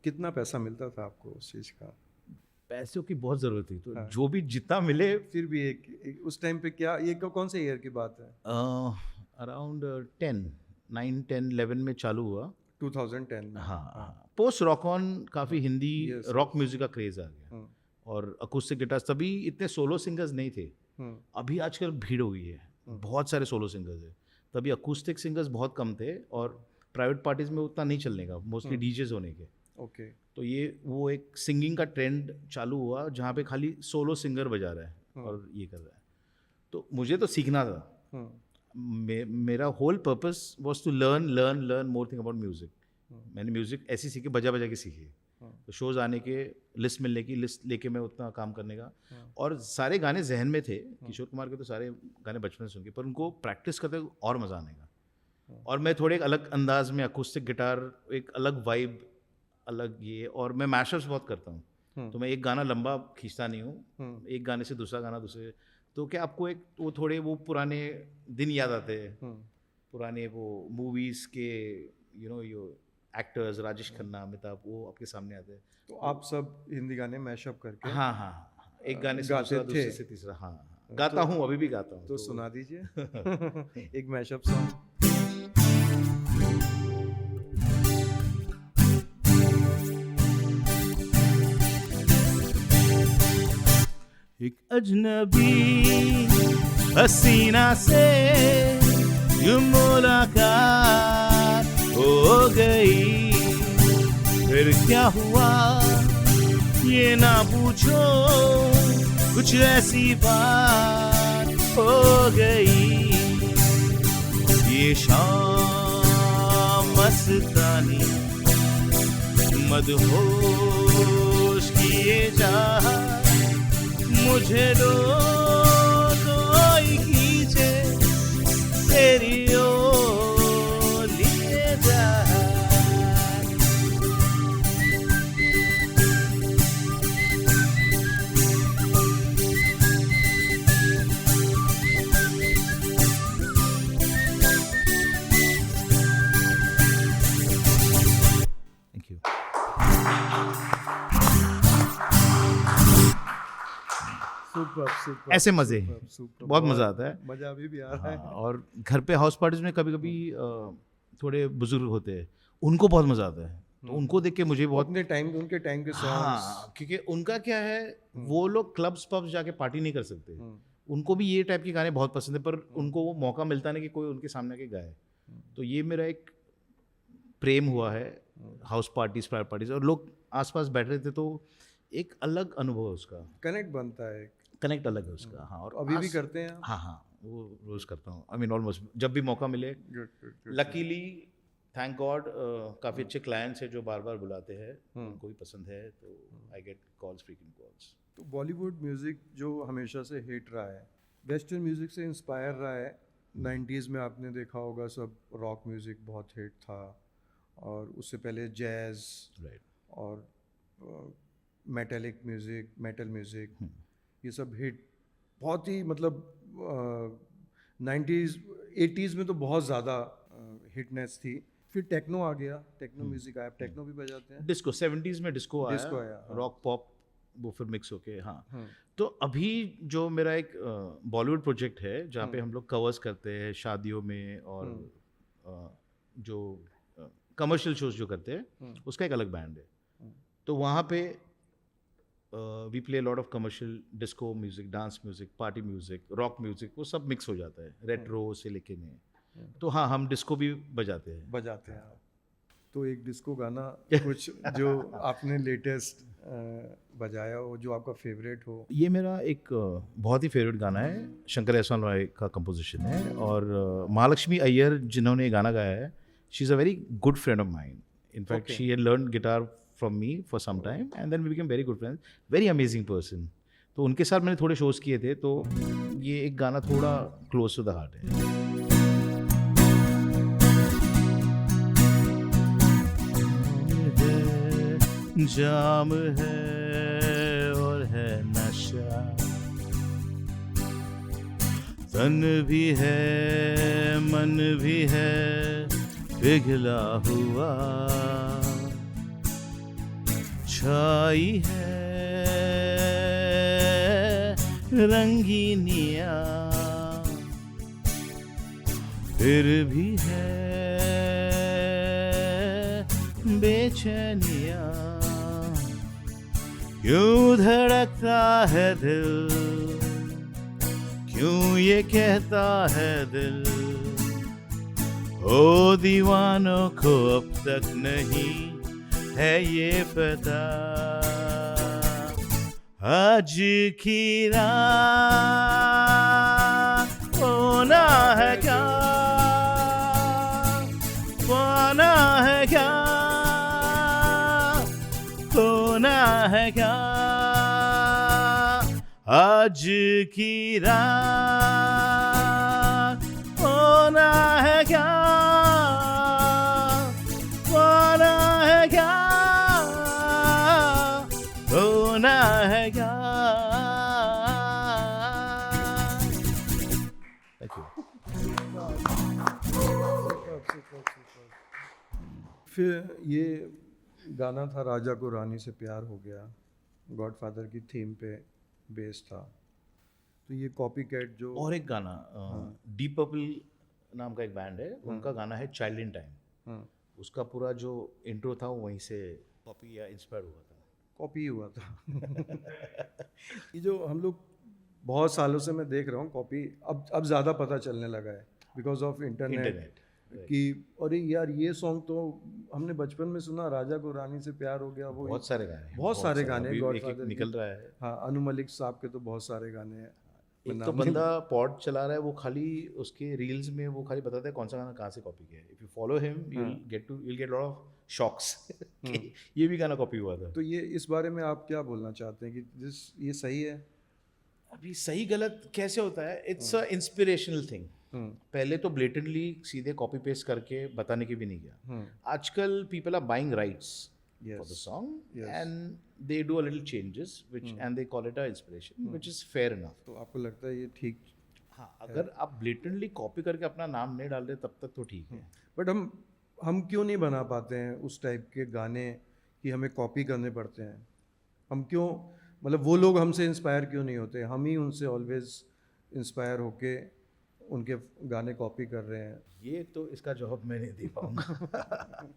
कितना पैसा मिलता था आपको उस चीज़ का? पैसों की बहुत ज़रूरत थी, तो जो भी जितना मिले। फिर भी एक उस टाइम पे क्या, ये कौन से ईयर की बात है? अराउंड 9, 10, 11 में चालू हुआ। 2010 में। हाँ, पोस्ट रॉक ऑन काफ़ी हिंदी रॉक म्यूजिक का क्रेज़ आ गया, और अकूस्टिक गिटार्स, तभी इतने सोलो सिंगर्स नहीं थे। अभी आजकल भीड़ हो गई है, बहुत सारे सोलो सिंगर्स हैं। तभी अकूस्टिक सिंगर्स बहुत कम थे, और प्राइवेट पार्टीज में उतना नहीं चलने का, मोस्टली डीजेज होने के। ओके। तो ये वो एक सिंगिंग का ट्रेंड चालू हुआ, जहाँ पे खाली सोलो सिंगर बजा रहा है और ये कर रहा है। तो मुझे तो सीखना था। मेरा whole purpose was to learn more thing about music. मैंने म्यूजिक ऐसी सीखी, बजा बजा के सीखी। तो शोज आने के, लिस्ट मिलने की, लिस्ट लेके मैं उतना काम करने का। और सारे गाने जहन में थे, किशोर कुमार के तो सारे गाने बचपन से सुन के, पर उनको प्रैक्टिस करते और मज़ा आने का। और मैं थोड़े एक अलग अंदाज में, अकूस्टिक गिटार, एक अलग वाइब, अलग ये, और मैं मैशअप्स बहुत करता हूँ। तो मैं एक गाना लंबा खींचता नहीं हूँ, एक गाने से दूसरा गाना, दूसरे, तो क्या आपको एक वो थोड़े वो पुराने दिन याद आते हैं, पुराने वो मूवीज़ के, यो एक्टर्स, राजेश खन्ना, अमिताभ, वो आपके सामने आते हैं। तो आप सब हिंदी गाने मैशअप करके हाँ, एक गाने से दूसरा, दूसरे से तीसरा। हाँ, गाता हूँ, अभी भी गाता हूँ। तो सुना दीजिए एक मैशअप सॉन्ग। एक अजनबी हसीना से यूं मुलाकात हो गई, फिर क्या हुआ ये ना पूछो, कुछ ऐसी बात हो गई। ये शाम मस्तानी मदहोश किए जा, मुझे दो कोई खींचे तेरी ओर लिए जा। Thank you. सुपर ऐसे मज़े, बहुत मज़ा आता है। मज़ा अभी भी आ रहा है। और घर पे हाउस पार्टीज में कभी कभी थोड़े बुजुर्ग होते हैं, उनको बहुत मज़ा आता है, तो उनको देख के मुझे बहुत, उनके टाइम के सॉन्ग्स। हाँ, क्योंकि उनका क्या है, वो लोग क्लब्स पब्स जाके पार्टी नहीं कर सकते, उनको भी ये टाइप के गाने बहुत पसंद है, पर उनको वो मौका मिलता नहीं कि कोई उनके सामने आके गाए। तो ये मेरा एक प्रेम हुआ है, हाउस पार्टीज, प्राइवेट पार्टीज, और लोग आसपास बैठ रहे थे, तो एक अलग अनुभव है उसका, कनेक्ट बनता है, कनेक्ट अलग है उसका। हाँ, और अभी भी करते हैं आप? हाँ, वो रोज़ करता हूँ। आई मीन ऑलमोस्ट जब भी मौका मिले। लकीली, थैंक गॉड, काफ़ी अच्छे क्लाइंट्स हैं जो बार बार बुलाते हैं, उनको भी पसंद है, तो I get calls, frequent calls. तो बॉलीवुड म्यूज़िक जो हमेशा से हिट रहा है, वेस्टर्न म्यूज़िक से इंस्पायर रहा है। 90s में आपने देखा होगा सब रॉक म्यूज़िक बहुत हिट था, और उससे पहले जैज़, राइट, और मेटेलिक म्यूज़िक, मेटल म्यूज़िक, ये सब हिट बहुत ही मतलब 90s 80s में तो बहुत ज़्यादा हिटनेस थी। फिर टेक्नो आ गया, टेक्नो म्यूज़िक आया, टेक्नो भी बजाते हैं। डिस्को 70s में डिस्को डिस्को आया, आया, हाँ। रॉक पॉप वो फिर मिक्स होके, हाँ। तो अभी जो मेरा एक बॉलीवुड प्रोजेक्ट है जहाँ पे हम लोग कवर्स करते हैं शादियों में और जो कमर्शियल शोज जो करते हैं उसका एक अलग बैंड है। तो वहाँ पे we play lot of commercial disco music, dance music, party music, rock music, वो सब मिक्स हो जाता है रेट्रो से लेके नए। तो हाँ, हम डिस्को भी बजाते हैं। तो एक डिस्को गाना कुछ जो आपने लेटेस्ट बजाया हो, जो आपका फेवरेट हो। ये मेरा एक बहुत ही फेवरेट गाना है, शंकर एहसान रॉय का कंपोजिशन है और महालक्ष्मी अय्यर जिन्होंने ये गाना गाया है, she is a very good friend of mine. In fact she had learn guitar from me for some time and then we became very good friends, very amazing person. तो उनके साथ मैंने थोड़े शोज़ किए थे, तो ये एक गाना थोड़ा क्लोज टू द हार्ट है। जाम है और है नशा, तन भी है मन भी है पिघला हुआ, छाई है रंगीनिया, फिर भी है बेचैनिया, क्यों धड़कता है दिल, क्यों ये कहता है दिल, ओ दीवानों को अब तक नहीं है ये पता, आज की रात होना है क्या, पाना है क्या, होना है क्या, आज की रात होना है क्या, होना है क्या, होना है क्या। Thank you. फिर ये गाना था राजा को रानी से प्यार हो गया, गॉडफादर की थीम पे बेस था। तो ये कॉपी कैट जो और एक गाना डीप पर्पल नाम का एक बैंड है, उनका गाना है चाइल्ड इन टाइम। उसका पूरा जो इंट्रो था वो वहीं से कॉपी या इंस्पायर हुआ था, कॉपी हुआ था। ये जो हम लोग बहुत सालों से मैं देख रहा हूँ कॉपी अब ज़्यादा पता चलने लगा है बिकॉज ऑफ इंटरनेट कि अरे यार ये सॉन्ग तो हमने बचपन में सुना, राजा को रानी से प्यार हो गया, वो बहुत सारे गाने गाने गॉडफादर निकल रहा है। हाँ, अनु मलिक साहब के तो बहुत सारे गाने हैं। एक तो बंदा पॉड चला रहा है, वो खाली उसके रील्स में वो खाली बताता है कौन सा गाना कहाँ से कॉपी किया है। If you follow him you'll get lot of shocks ये भी गाना कॉपी हुआ था। तो ये इस बारे में आप क्या बोलना चाहते हैं कि ये सही है? अभी सही गलत कैसे होता है, इट्स अ इंस्पिरेशनल थिंग। पहले तो ब्लेटेंटली सीधे कॉपी पेस्ट करके बताने की भी नहीं गया। आजकल people are buying rights for the song and they do a little changes which and they call it a inspiration which is fair enough। तो आपको लगता है ये ठीक? हाँ, अगर आप ब्लेटेंटली कॉपी करके अपना नाम नहीं डाल रहे तब तक तो ठीक है। बट हम क्यों नहीं बना पाते हैं उस टाइप के गाने कि हमें कॉपी करने पड़ते हैं? हम क्यों, मतलब वो लोग हमसे इंस्पायर क्यों नहीं होते? हम ही उनसे ऑलवेज इंस्पायर होके उनके गाने कॉपी कर रहे हैं। ये तो इसका जवाब मैं नहीं दे पाऊंगा।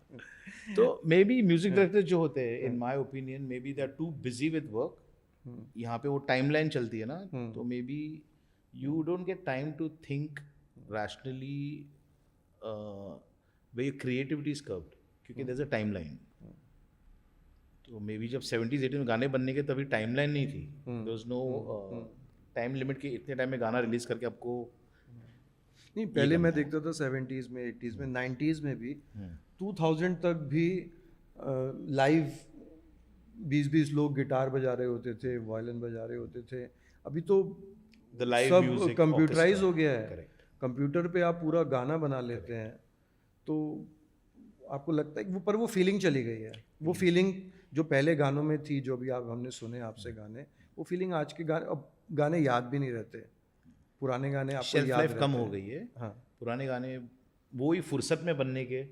तो मे बी म्यूजिक डायरेक्टर जो होते हैं, in my opinion maybe they are too busy with work. यहाँ पे वो टाइमलाइन चलती है ना, तो maybe you don't get time to think rationally way creativity is curved, क्योंकि देयर इज अ टाइमलाइन। तो मे बी जब 70s 80s में गाने बनने के तभी टाइमलाइन नहीं थी, there was no time limit कि इतने टाइम में गाना रिलीज करके आपको नहीं। पहले मैं देखता था 70s में, 80s में, 90s में भी 2000 तक भी लाइव 20-20 लोग गिटार बजा रहे होते थे, वायलिन बजा रहे होते थे। अभी तो सब कंप्यूटराइज हो गया है। कंप्यूटर पे आप पूरा गाना बना लेते हैं। तो आपको लगता है कि वो फीलिंग चली गई है? वो फीलिंग जो पहले गानों में थी, जो भी आप हमने सुने आपसे गाने, वो फीलिंग आज के गाने, अब गाने याद भी नहीं रहते, पुराने गाने आपको शेल्फ याद लाइफ कम रहते हो हैं। गई है। हाँ। पुराने गाने वो ही फुर्सत में बनने के,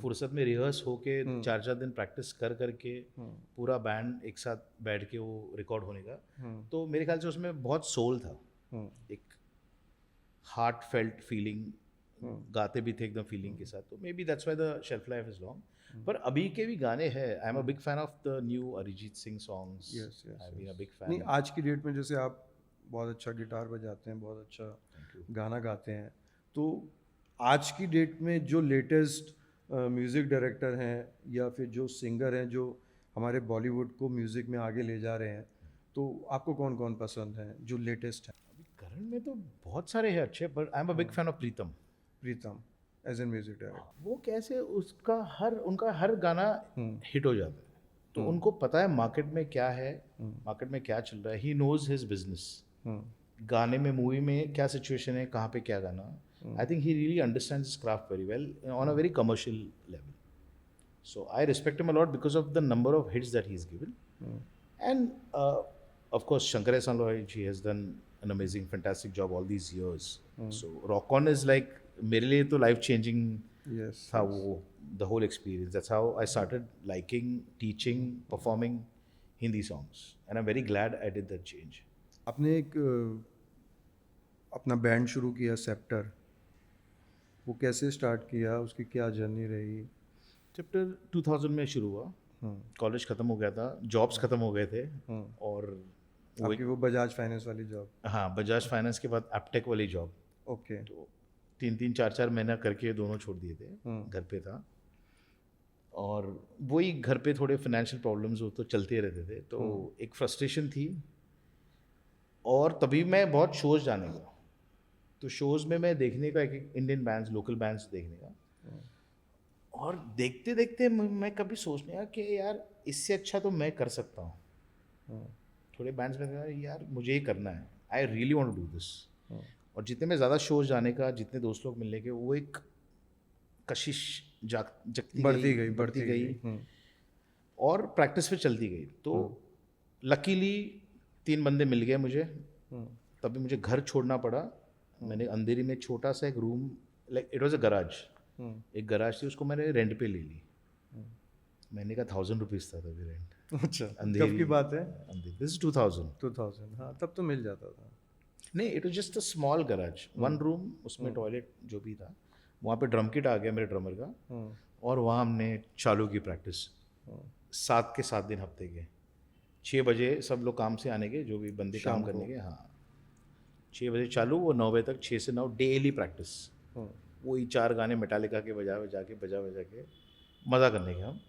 फुर्सत में रिहर्स होके 4-4 दिन प्रैक्टिस कर करके पूरा बैंड एक साथ बैठ के वो रिकॉर्ड होने का, तो मेरे ख्याल से उसमें बहुत सोल था, एक हार्ट फेल्ट फीलिंग, गाते भी थे एकदम फीलिंग के साथ, तो maybe that's why the shelf life is long. पर अभी के भी गाने हैं, I am a big fan of the new Arijit Singh songs, Yes, yes, I have been a big नहीं, फैन। आज की डेट में जैसे आप बहुत अच्छा गिटार बजाते हैं, बहुत अच्छा गाना गाते हैं, तो आज की डेट में जो लेटेस्ट म्यूज़िक डायरेक्टर हैं या फिर जो सिंगर हैं जो हमारे बॉलीवुड को म्यूज़िक में आगे ले जा रहे हैं, तो आपको कौन कौन पसंद हैं जो लेटेस्ट हैं? अभी करंट में तो बहुत सारे हैं अच्छे, पर I am a big fan of Pritam. Pritam as an music director. वो कैसे उनका हर गाना हिट हो जाता है, तो उनको पता है मार्केट में क्या है, मार्केट में क्या चल रहा है, ही नोज हिज बिजनेस। गाने में, मूवी में क्या सिचुएशन है, कहाँ पे क्या गाना, I think he really understands his craft very well on a very commercial level, so I respect him a lot because of the number of hits that he is given, and of course Shankar Ehsaan Loy, he has done an amazing fantastic job all these years, so Rock On is like मेरे लिए तो life changing Yes, था वो, the whole experience, that's how I started liking teaching performing Hindi songs, and I am very glad I did that change. आपने एक अपना band शुरू किया सेप्टर, वो कैसे स्टार्ट किया, उसकी क्या जर्नी रही? चैप्टर 2000 में शुरू हुआ, कॉलेज ख़त्म हो गया था, जॉब्स ख़त्म हो गए थे, और वो आपकी वो बजाज फाइनेंस वाली जॉब? हाँ, बजाज फाइनेंस के बाद एप्टेक वाली जॉब, ओके। तो 3-3 4-4 महीना करके दोनों छोड़ दिए थे, घर पे था, और वही घर पे थोड़े फाइनेंशियल प्रॉब्लम्स हो तो चलते रहते थे, तो एक फ्रस्ट्रेशन थी, और तभी मैं बहुत शोज़ जाने का, तो शोज़ में मैं देखने का एक इंडियन बैंड्स, लोकल बैंड्स देखने का, और देखते देखते मैं कभी सोचने लगा कि यार इससे अच्छा तो मैं कर सकता हूँ, थोड़े बैंड्स में कहा यार मुझे ये करना है, I really want to do this, और जितने में ज़्यादा शोज जाने का, जितने दोस्त लोग मिलने के, वो एक कशिश बढ़ती गई, और प्रैक्टिस पे चलती गई, तो लकीली 3 बंदे मिल गए मुझे, तभी मुझे घर छोड़ना पड़ा, मैंने अंधेरी में छोटा सा एक room, like it was a garage, एक गराज थी, उसको मैंने रेंट पे ले ली, मैंने कहा 1000 रुपीज़ था तभी रेंट। अच्छा, कब की बात है? दिस इज 2000, हाँ, तब तो मिल जाता था। नहीं, it was just a small garage, 1 room, उसमें टॉयलेट जो भी था, वहाँ पे ड्रम किट आ गया मेरे ड्रमर का, और वहाँ हमने चालू की प्रैक्टिस 7 के 7 दिन हफ्ते के, 6 बजे सब लोग काम से आने के, जो भी बंदे काम करने के, हाँ 6 बजे चालू, वो 9 बजे तक, 6 से 9 डेली प्रैक्टिस, वही 4 गाने मेटालिका के बजा बजा के मज़ा करने के हम,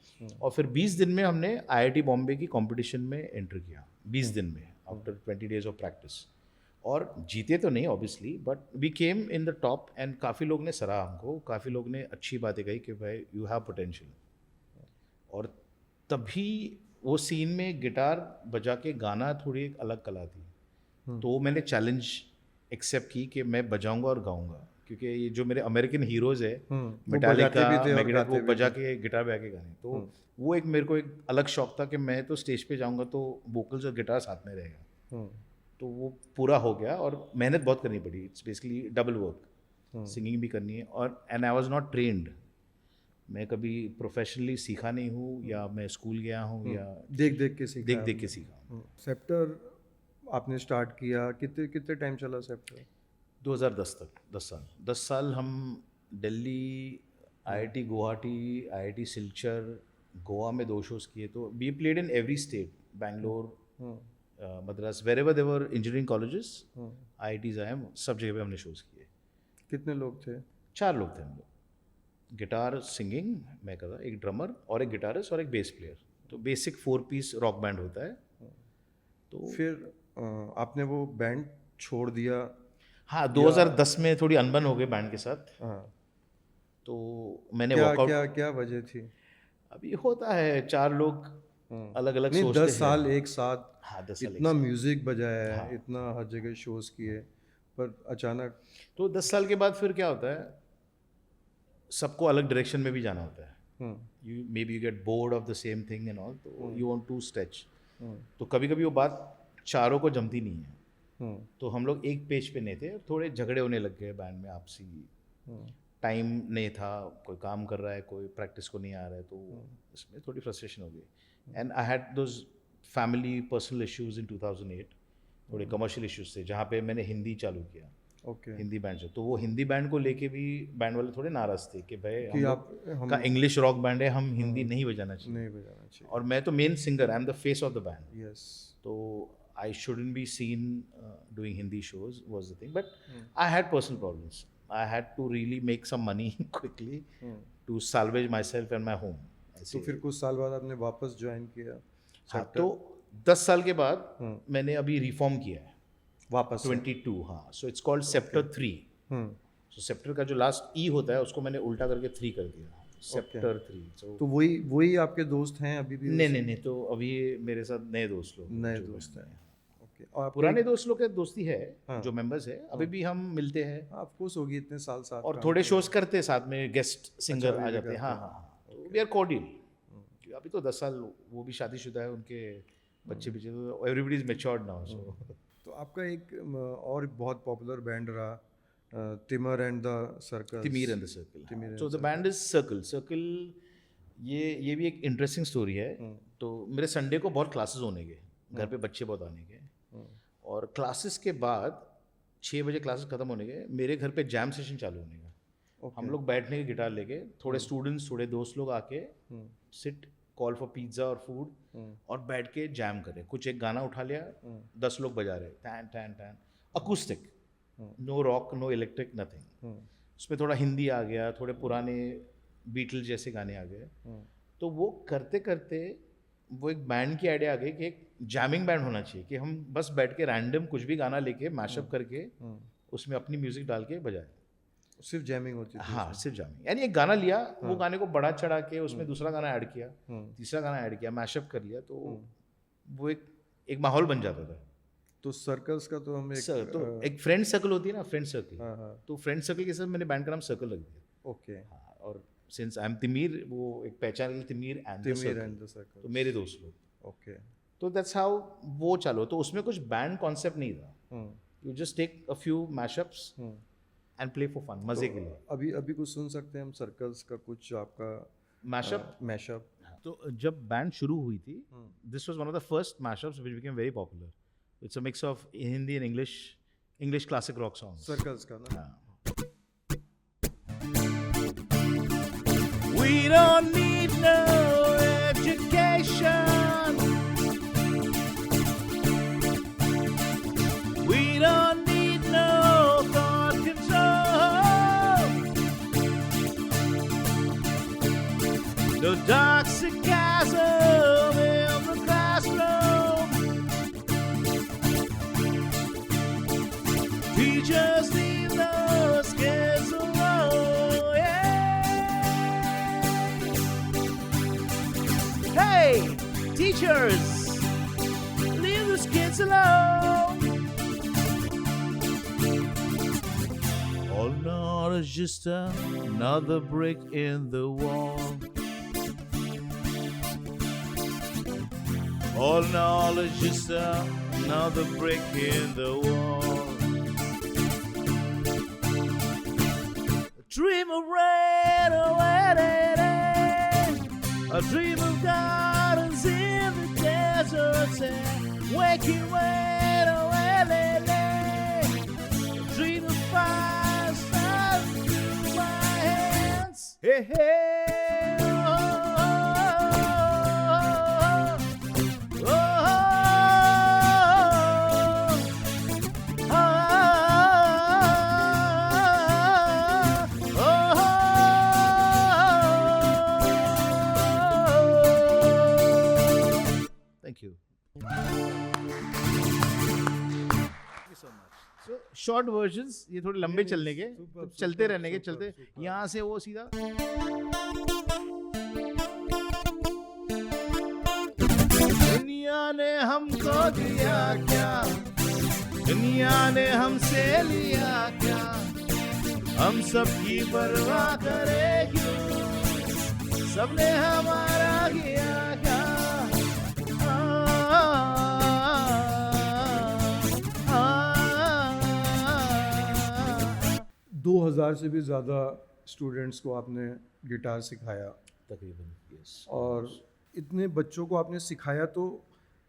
और फिर 20 दिन में हमने IIT बॉम्बे की कंपटीशन में एंटर किया, 20 दिन में, आफ्टर 20 डेज ऑफ प्रैक्टिस, और जीते तो नहीं obviously, but we came in the top, and काफ़ी लोग ने सराहा हमको, काफ़ी लोग ने अच्छी बातें कही कि भाई यू हैव पोटेंशियल, और तभी वो सीन में गिटार बजा के गाना थोड़ी एक अलग कला थी, तो मैंने चैलेंज एक्सेप्ट की कि मैं बजाऊंगा और गाऊंगा, क्योंकि ये जो मेरे अमेरिकन हीरोज़ है, मेटालिका, मैगनेट, वो बजा के गिटार बजा के गाने, तो वो एक मेरे को एक अलग शौक था कि मैं तो स्टेज पे जाऊंगा तो वोकल्स और गिटार साथ में रहेगा, तो वो पूरा हो गया, और मेहनत बहुत करनी पड़ी, it's basically double work, singing भी करनी है, और and I was not trained, मैं कभी प्रोफेशनली सीखा नहीं हूँ, या मैं स्कूल गया हूँ, या देख देख के सीखा। सेप्टर आपने स्टार्ट किया, कितने टाइम चला सेप्टर? 2010 तक, 10 साल हम दिल्ली, IIT गुवाहाटी, IIT सिलचर, गोवा में 2 शोज़ किए, तो we played in every state, Bangalore, Madras, wherever there engineering colleges, IITs आए, सब जगह पे हमने शोज़ किए। कितने लोग थे? 4 लोग थे हम लोग, गिटार सिंगिंग मैं कर रहा, एक ड्रमर और एक गिटारिस्ट और एक बेस प्लेयर, तो बेसिक 4 पीस रॉक बैंड होता है। तो फिर आपने वो बैंड छोड़ दिया? हाँ, 2010 में थोड़ी अनबन हो गई बैंड के साथ, तो मैंने वॉकआउट। क्या वजह थी? अभी होता है, 4 लोग अलग अलग सोचते हैं। 10 साल एक साथ, हाँ, 10 साल इतना म्यूजिक बजाया है, इतना हर जगह शोज किए, पर अचानक तो 10 साल के बाद फिर क्या होता है, सबको अलग डायरेक्शन में भी जाना होता है, maybe you get bored of the same thing and all, तो you want to stretch. तो कभी कभी वो बात चारों को जमती नहीं है, तो हम लोग एक पेज पे नहीं थे, थोड़े झगड़े होने लग गए बैंड में आपसी, टाइम नहीं था, कोई काम कर रहा है, कोई प्रैक्टिस को नहीं आ रहा है, तो इसमें थोड़ी फ्रस्ट्रेशन हो गई. And I had those family personal issues in 2008, थोड़े कमर्शियल इश्यूज थे, जहाँ पे मैंने हिंदी चालू किया. हिंदी बैंड से, तो वो हिंदी बैंड को लेके भी बैंड वाले थोड़े नाराज थे कि भाई हम का इंग्लिश रॉक बैंड है, हम हिंदी नहीं बजाना चाहिए. और मैं तो main singer, I am the face of the band, तो I shouldn't be seen doing Hindi shows was the thing, but I had personal problems. I had to really make some money quickly to salvage myself and my home. तो फिर कुछ साल बाद आपने वापस join किया? हाँ, तो 10 साल के बाद मैंने अभी रिफॉर्म किया है वापस 22. हाँ, so it's called Scepter 3. So Scepter का जो लास्ट E होता है उसको मैंने उल्टा करके 3 कर दिया, Scepter 3. तो वही आपके दोस्त हैं अभी भी? नहीं, तो अभी मेरे साथ नए दोस्त हैं. और पुराने दोस्त लोग के दोस्ती है, जो मेंबर्स है अभी भी हम मिलते हैं. ऑफ कोर्स होगी, इतने साल साथ, और थोड़े शोज करते हैं साथ में, गेस्ट सिंगर आ जाते हैं. हाँ, वी आर कॉर्डियल. अभी तो 10 साल, वो भी शादीशुदा है, उनके बच्चे भी, तो एवरीबडी इज मैच्योर्ड नाउ. तो आपका एक और बहुत पॉपुलर बैंड रहा, Timir and the circle. Timir and the circle. So the band is circle. ये भी एक इंटरेस्टिंग स्टोरी है. तो मेरे संडे को बहुत क्लासेस होने के, घर पे बच्चे बहुत आने के, और क्लासेस के बाद 6 बजे क्लासेस खत्म होने के, मेरे घर पे जैम सेशन चालू होने का. हम लोग बैठने के, गिटार लेके, थोड़े स्टूडेंट्स, थोड़े दोस्त लोग आके सिट, कॉल फॉर पिज्ज़ा और फूड, और बैठ के जैम करे. कुछ एक गाना उठा लिया, 10 लोग बजा रहे, टैन टैन टैन, acoustic, no rock, no electric, nothing. उसमें थोड़ा हिंदी आ गया, थोड़े पुराने बीटल जैसे गाने आ गए. तो वो करते करते वो एक बैंड की आइडिया आ गई कि एक जैमिंग बैंड होना चाहिए, कि हम बस बैठ के रैंडम कुछ भी गाना लेके मैशअप करके उसमें अपनी म्यूजिक डाल के बजाए. सिर्फ जैमिंग होती थी? हाँ, सिर्फ जैमिंग. यानी एक गाना लिया, वो गाने को बढ़ा चढ़ा के उसमें दूसरा गाना ऐड किया, तीसरा गाना ऐड किया, मैशअप कर लिया, तो वो एक माहौल बन जाता था. तो सर्कल्स का तो हम एक फ्रेंड सर्कल होती है ना, फ्रेंड सर्कल, तो फ्रेंड सर्कल के साथ मैंने बैंड का नाम सर्कल रख दिया. ओके. और सिंस आई एम तिमीर, वो एक पहचान, तिमीर एंड द सर्कल, तो मेरे दोस्त लोग. ओके. तो दैट्स हाउ वो चालू. तो उसमें कुछ बैंड कॉन्सेप्ट नहीं था, you just take a few mashups and play for fun, मजे के लिए. अभी कुछ सुन सकते हैं हम सर्कल्स का कुछ आपका मैशअप? तो जब बैंड शुरू हुई थी, this was one of the first mashups which became very popular. It's a mix of Hindi and English classic rock songs. Circles का ना? We don't need no education. We don't need no thought control. No dark sarcasm in the classroom. Teachers leave those kids alone. Hey, teachers, leave those kids alone. All knowledge is just another brick in the wall. All knowledge is just another brick in the wall. Dream of rain or wedding, a dream of gardens in the desert, and waking when or a dream of fire starting through my hands. Hey, hey. Short versions, ये थोड़े लंबे चलने के, चलते रहने के, चलते यहाँ से वो सीधा. दुनिया ने हमको दिया क्या, दुनिया ने हमसे लिया क्या, हम सबकी परवाह करेगी, सबने हमारा किया क्या 2000 से भी ज़्यादा स्टूडेंट्स को आपने गिटार सिखाया तकरीबन यस और इतने बच्चों को आपने सिखाया, तो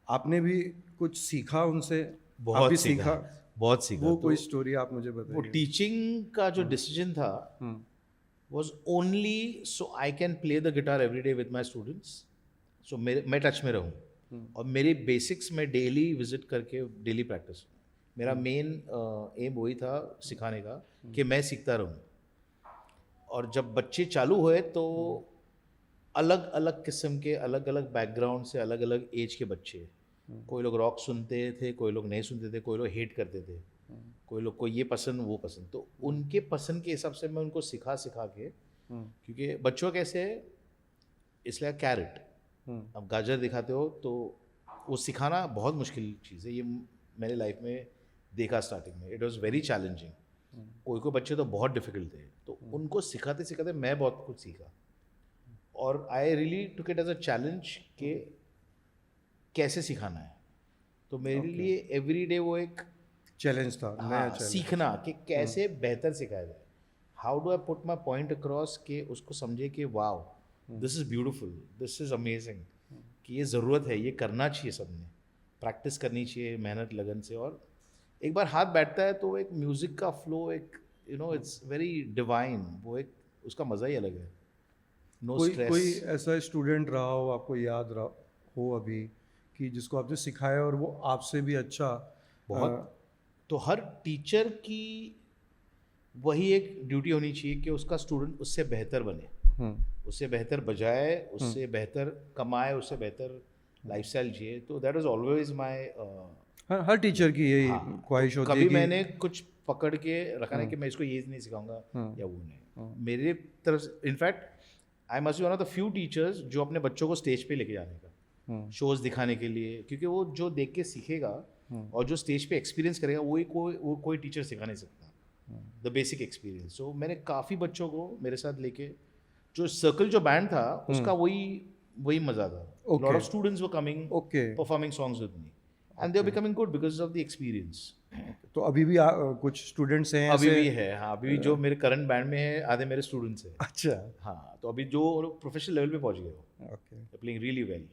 आपने भी कुछ सीखा उनसे? आप बहुत भी सीखा बहुत सीखा वो तो कोई स्टोरी आप मुझे वो बताइए। टीचिंग का जो डिसीजन था was only so I can play the guitar every day with my students. So मैं टच में रहूँ और मेरी बेसिक्स में डेली विजिट करके डेली प्रैक्टिस। मेरा मेन एम वही था सिखाने का कि मैं सीखता रहूँ। और जब बच्चे चालू हुए तो अलग अलग किस्म के अलग अलग बैकग्राउंड से अलग अलग एज के बच्चे, कोई लोग रॉक सुनते थे, कोई लोग नहीं सुनते थे, कोई लोग हेट करते थे, कोई लोग को ये पसंद वो पसंद। तो उनके पसंद के हिसाब से मैं उनको सिखा के, क्योंकि बच्चों कैसे इसलिए कैरेट, अब गाजर दिखाते हो तो वो सिखाना बहुत मुश्किल चीज़ है। ये मैंने लाइफ में देखा स्टार्टिंग में, इट वाज वेरी चैलेंजिंग। कोई बच्चे तो बहुत डिफिकल्ट थे, तो उनको सिखाते सिखाते मैं बहुत कुछ सीखा और I really took it as a challenge कि कैसे सिखाना है। तो मेरे लिए एवरी डे वो एक चैलेंज था, नया हाँ, चैलेंज। सीखना कि कैसे बेहतर सिखाया जाए, how do I put my point across कि उसको समझे कि wow this is beautiful, this is amazing, कि ये ज़रूरत है, ये करना चाहिए, सबने प्रैक्टिस करनी चाहिए मेहनत लगन से। और एक बार हाथ बैठता है तो एक म्यूज़िक का फ्लो, एक इट्स वेरी डिवाइन, वो एक उसका मज़ा ही अलग है। नो कोई स्ट्रेस। ऐसा स्टूडेंट रहा हो, आपको याद रहा हो अभी, कि जिसको आपने सिखाया और वो आपसे भी अच्छा? बहुत। तो हर टीचर की वही एक ड्यूटी होनी चाहिए कि उसका स्टूडेंट उससे बेहतर बने, उससे बेहतर बजाए, उससे बेहतर कमाए, उससे बेहतर लाइफस्टाइल जिए। तो that was always my her teacher की यही ख्वाहिश होती है कभी कि मैंने कुछ पकड़ के रखा नहीं कि मैं इसको ये नहीं सिखाऊंगा या वो नहीं। मेरे तरफ से in fact I must be one of the few teachers जो अपने बच्चों को स्टेज पे लेके जाने का, शोज दिखाने के लिए, क्योंकि वो जो देख के सीखेगा और जो स्टेज पे एक्सपीरियंस करेगा वो कोई टीचर सिखा नहीं सकता, द बेसिक एक्सपीरियंस। सो मैंने काफ़ी बच्चों को मेरे साथ लेके, जो सर्कल जो बैंड था उसका वही मज़ा था। Lot of students were coming, performing songs with me and they are becoming good because of the experience. तो अभी भी कुछ स्टूडेंट्स हैं अभी ऐसे? भी है, हाँ, अभी भी जो मेरे करंट बैंड में है आधे मेरे स्टूडेंट्स हैं। अच्छा, हाँ, तो अभी जो प्रोफेशनल लेवल पे पहुंच गए हो, okay. Playing really well.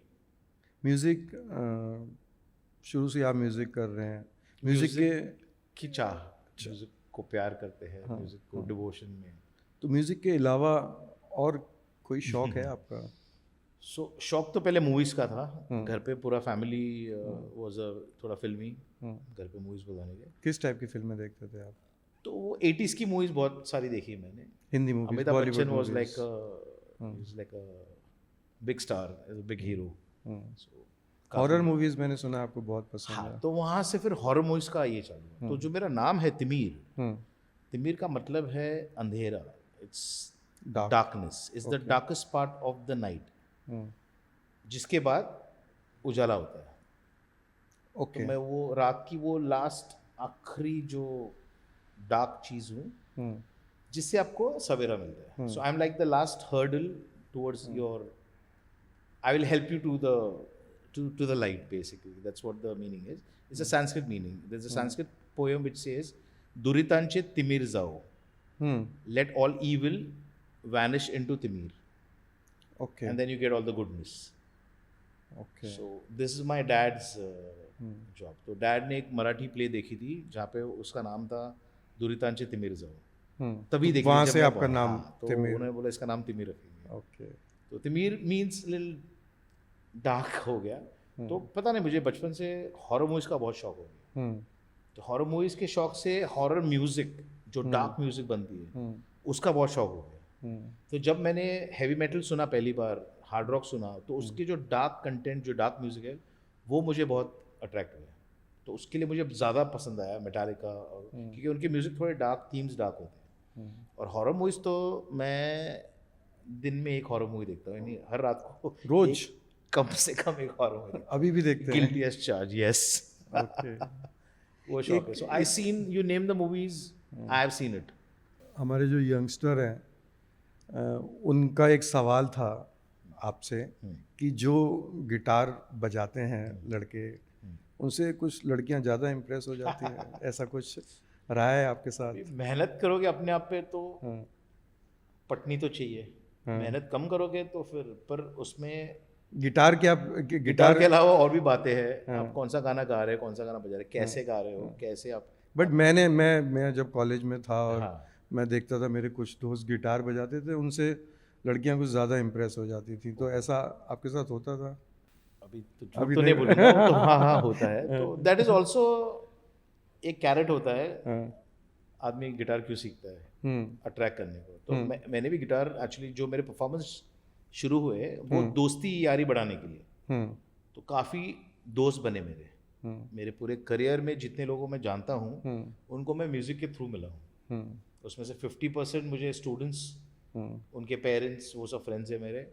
Music, शुरू से आप म्यूज़िक कर रहे हैं, म्यूज़िक के की चाह, म्यूज़िक को प्यार करते हैं, म्यूज़िक को डिवोशन में। तो म्यूज़िक के अलावा और कोई शौक है आपका? शौक तो पहले मूवीज़ का था, घर पे पूरा फैमिली वाज थोड़ा फिल्मी, घर पे मूवीज़ बनाने के। किस टाइप की फिल्में देखते थे आप? तो वो 80s की मूवीज़ बहुत सारी देखी है मैंने। Hindi movies, Amitabh Bollywood Bachchan was movies? Like a big star, as a big hero. Horror movies मैंने सुना आपको बहुत पसंद हाँ, है। तो वहाँ से फिर हॉरर मूवीज़ का ये चालू हुआ। तो जो मेरा नाम है तिमीर, तिमीर का मतलब है अंधेरा, it's darkness, is the darkest part of the night, जिसके बाद उजाला होता है। ओके। तो मैं वो रात की वो लास्ट आखिरी जो डार्क चीज़ हूँ जिससे आपको सवेरा मिलता है। So I am like the last hurdle towards your, I will help you to the light, basically. That's what the meaning is. It's a Sanskrit meaning. There's a Sanskrit poem which says Duritanche Timir Zao. Let all evil vanish into Timir. Okay. And then you get all the goodness. Okay. So this is my dad's job. तो dad ने एक Marathi play देखी थी जहाँ पे उसका नाम था दुरितांचे तिमिर जाओ, तभी देखी। वहाँ से आपका नाम तिमिर, उन्होंने बोला इसका नाम तिमिर रखेंगे। ओके। तो तिमिर मीन्स लिटिल डार्क हो गया। तो पता नहीं, मुझे बचपन से हॉरर मूवीज़ का बहुत शौक हो गया। तो हॉरर मूवीज़ के शौक से हॉरर म्यूज़िक, जो डार्क म्यूज़िक बनती है, उसका बहुत शौक हो गया। तो जब मैंने हैवी मेटल सुना पहली बार, हार्ड रॉक सुना, तो उसके जो डार्क कंटेंट, जो डार्क म्यूज़िक है, वो मुझे बहुत अट्रैक्ट हुआ। तो उसके लिए मुझे ज़्यादा पसंद आया मेटालिका, क्योंकि उनके म्यूज़िक थोड़े डार्क थीम्स डार्क होते हैं। और हॉरर मूवीज़ तो मैं दिन में एक हॉरर मूवी देखता हूँ, यानी हर रात को रोज कम से कम एक हॉरर मूवी। अभी भी देखते हैं? Guilty as charged, yes. Okay. वो शौक है। So I seen, you name the movies, I have seen it. हमारे जो यंगस्टर हैं, उनका एक सवाल था आपसे कि जो गिटार बजाते हैं लड़के, उनसे कुछ लड़कियां ज़्यादा इम्प्रेस हो जाती हैं, ऐसा कुछ रहा है आपके साथ? मेहनत करोगे अपने आप पे तो पटनी तो चाहिए, मेहनत कम करोगे तो फिर पर उसमें गिटार क्या गिटार के अलावा और भी बातें हैं। आप कौन सा गाना गा रहे हो, कौन सा गाना बजा रहे हो, कैसे गा रहे हो, कैसे आप। बट मैं जब कॉलेज में था और मैं देखता था मेरे कुछ दोस्त गिटार बजाते थे, उनसे लड़कियां कुछ ज़्यादा इम्प्रेस हो जाती थी, तो ऐसा आपके साथ होता था? अभी तो झूठ तो नहीं बोलूँगा, तो हाँ होता है। तो दैट इज़ ऑल्सो एक कैरेट होता है, आदमी गिटार क्यों सीखता है, अट्रैक्ट करने को। तो मैंने भी गिटार एक्चुअली, जो मेरे परफॉर्मेंस शुरू हुए वो दोस्ती यारी बढ़ाने के लिए, तो काफ़ी दोस्त बने मेरे पूरे करियर में। जितने लोगों मैं जानता हूँ उनको मैं म्यूज़िक के थ्रू मिला हूँ। उसमें से 50% मुझे स्टूडेंट्स, उनके पेरेंट्स, वो सब फ्रेंड्स है मेरे,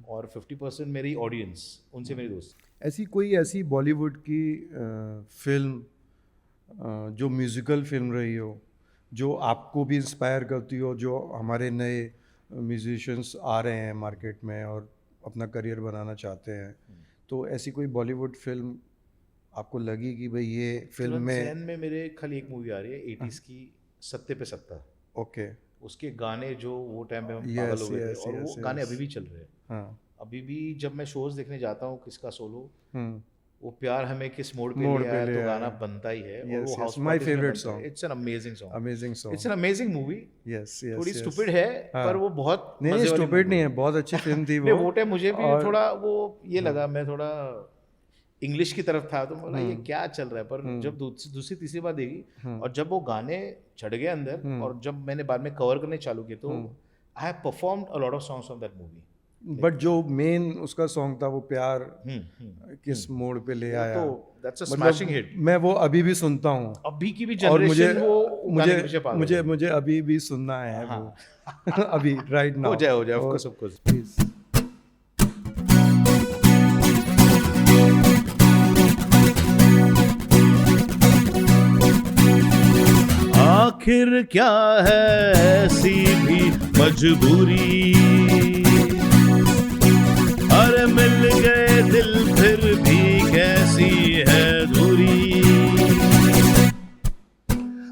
और 50% मेरी ऑडियंस, उनसे मेरी दोस्त। ऐसी बॉलीवुड की फिल्म जो म्यूज़िकल फिल्म रही हो, जो आपको भी इंस्पायर करती हो, जो हमारे नए म्यूजिशियंस आ रहे हैं मार्केट में और अपना करियर बनाना चाहते हैं, तो ऐसी कोई बॉलीवुड फिल्म आपको लगी कि भाई ये फिल्म में मेरे खाली एक मूवी आ रही है 80s की, सत्ते पे सत्ता। ओके। उसके गाने जो वो टाइम पे हम पागल हो गए थे, और वो गाने अभी भी चल रहे हैं। हाँ। अभी भी जब मैं शोज देखने जाता हूँ किसका सोलो, वो प्यार हमें किस मोड़ पे ले आया, तो गाना बनता ही है। और वो house my favourite song. It's an amazing song, amazing song, it's an amazing movie. Yes थोड़ी स्टूपिड है, पर वो बहुत नहीं, स्टूपिड नहीं है, बहुत अच्छी फिल्म थी वो। वो टाइम मुझे भी थोड़ा वो ये लगा, मैं थोड़ा इंग्लिश की तरफ था, तो बोला ये क्या चल रहा है। पर जब दूसरी तीसरी बार देखी, और जब वो गाने चढ़ गए अंदर, और जब मैंने बाद में कवर करने चालू किए, तो I have performed a lot of songs from that movie. But जो मेन उसका सॉन्ग था वो प्यार किस मोड़ पे ले आया, तो दैट्स अ स्मैशिंग हिट। मैं वो अभी भी सुनता हूँ, अभी की भी जनरेशन मुझे अभी भी सुनना है। हाँ। वो अभी राइट नाउ हो जाए ऑफ कोर्स प्लीज। आखिर क्या है ऐसी भी मजबूरी, अरे मिल गए दिल फिर भी कैसी है दूरी।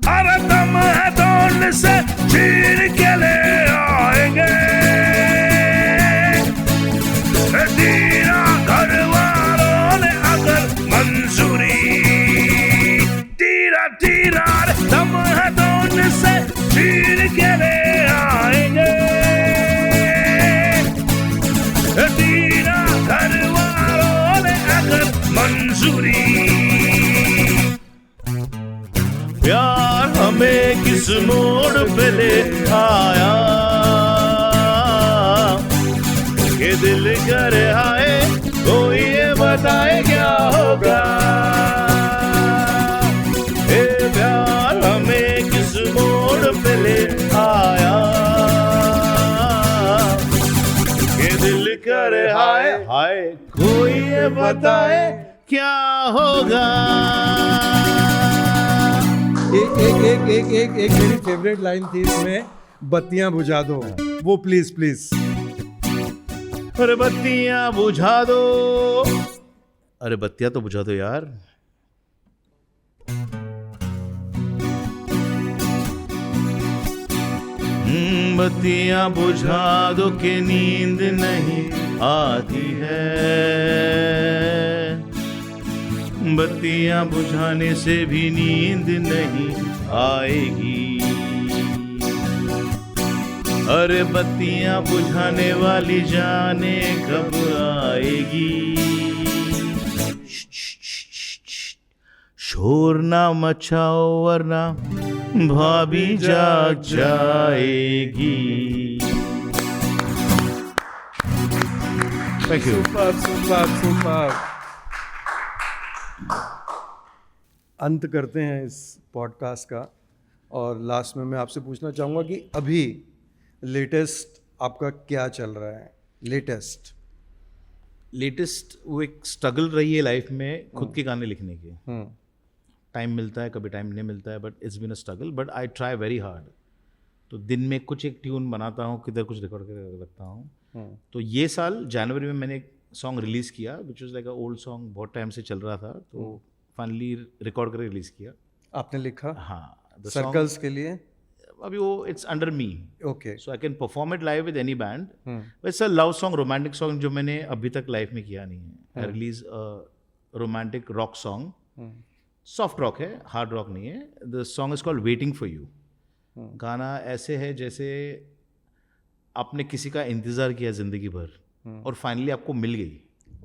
अरे दम है दौड़ से चीर के ले आएंगे, दीना घर वालों ने अगर मंजूरी, तीरा तीरा दम है दौड़ से चीर के ले आएंगे, दीना घर वालों ने अगर मंजूरी। प्यार हमें किस मोड़ पे ले आया, ये दिल कर आए, कोई ये बताए क्या होगा। ये प्यार हमें किस मोड़ पे ले आया, ये दिल कर हाय हाय, कोई ये बताए क्या होगा। एक मेरी फेवरेट लाइन थी इसमें, बत्तियां बुझा दो, वो प्लीज प्लीज। अरे बत्तियां बुझा दो, अरे बत्तियां तो बुझा दो यार। बत्तियां बुझा दो कि नींद नहीं आती है, बत्तियां बुझाने से भी नींद नहीं आएगी। अरे बत्तियां बुझाने वाली जाने कब आएगी। शोर ना मचाओ वरना भाभी जाग जाएगी। Thank you. सुपर। अंत करते हैं इस पॉडकास्ट का, और लास्ट में मैं आपसे पूछना चाहूँगा कि अभी लेटेस्ट आपका क्या चल रहा है? लेटेस्ट वो एक स्ट्रगल रही है लाइफ में, खुद के गाने लिखने की। टाइम मिलता है, कभी टाइम नहीं मिलता है, but it's been a struggle, but I try very hard. तो दिन में कुछ एक ट्यून बनाता हूँ, किधर कुछ रिकॉर्ड करके रखता हूँ, तो ये साल जनवरी में मैंने एक सॉन्ग रिलीज़ किया which was like a old song, बहुत टाइम से चल रहा था, तो फाइनली रिकॉर्ड करके रिलीज़ किया। आपने लिखा हाँ, the song- सर्कल्स के लिए? अभी वो it's under me, okay. So I can perform it live with any band. It's a love song, romantic song जो मैंने अभी तक लाइफ में किया नहीं है। I release romantic rock song, soft rock है, हार्ड रॉक नहीं है। The song is called waiting for you. गाना ऐसे है जैसे आपने किसी का इंतज़ार किया ज़िंदगी भर और फाइनली आपको मिल गई।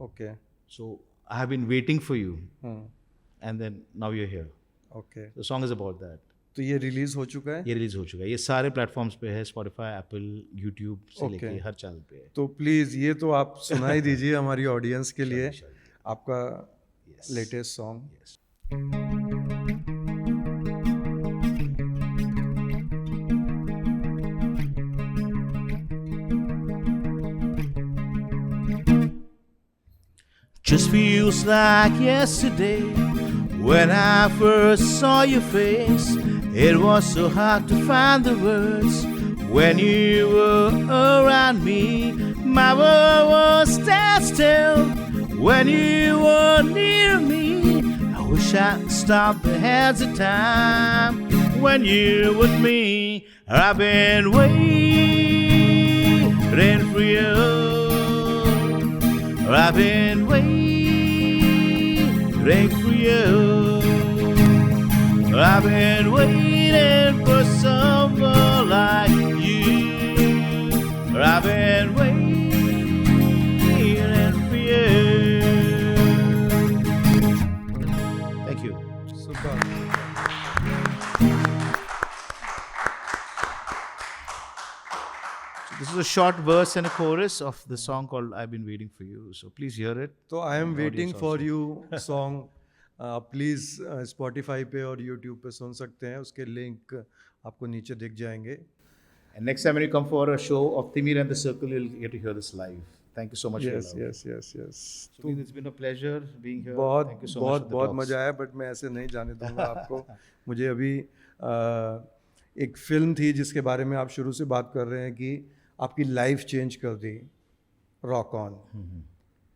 Okay. So I have been waiting for you and then now you are here. Okay. The song is about that. तो ये रिलीज हो चुका है? ये रिलीज हो चुका है, ये सारे प्लेटफॉर्म्स पे है, स्पॉटिफाई, एप्पल, यूट्यूब से Okay. लेके हर चैनल पे है। तो प्लीज़ ये तो आप सुनाई दीजिए हमारी ऑडियंस के लिए आपका latest song. Just feels like yesterday when I first saw your face. It was so hard to find the words when you were around me. My world was stand still when you were near me. I wish I'd stop the hands of time when you're with me. I've been waiting for you. I've been waiting for you. I've been waiting for someone like you. I've been waiting for you. Thank you. Super. This is a short verse and a chorus of the song called I've Been Waiting for You. So please hear it. तो I am And waiting audience for also. You song please Spotify पे और YouTube पे सुन सकते हैं, उसके link आपको नीचे दिख जाएंगे। And next time when you come for a show of Timir and the Circle, you'll get to hear this live. Thank you so much yes for your love. Yes yes yes. So, it's been a pleasure being here. बहुत Thank you so बहुत much for the बहुत talks. मज़ा आया, but मैं ऐसे नहीं जाने दूंगा आपको। मुझे अभी एक फिल्म थी जिसके बारे में आप शुरू से बात कर रहे हैं कि आपकी लाइफ चेंज कर दी, रॉक ऑन।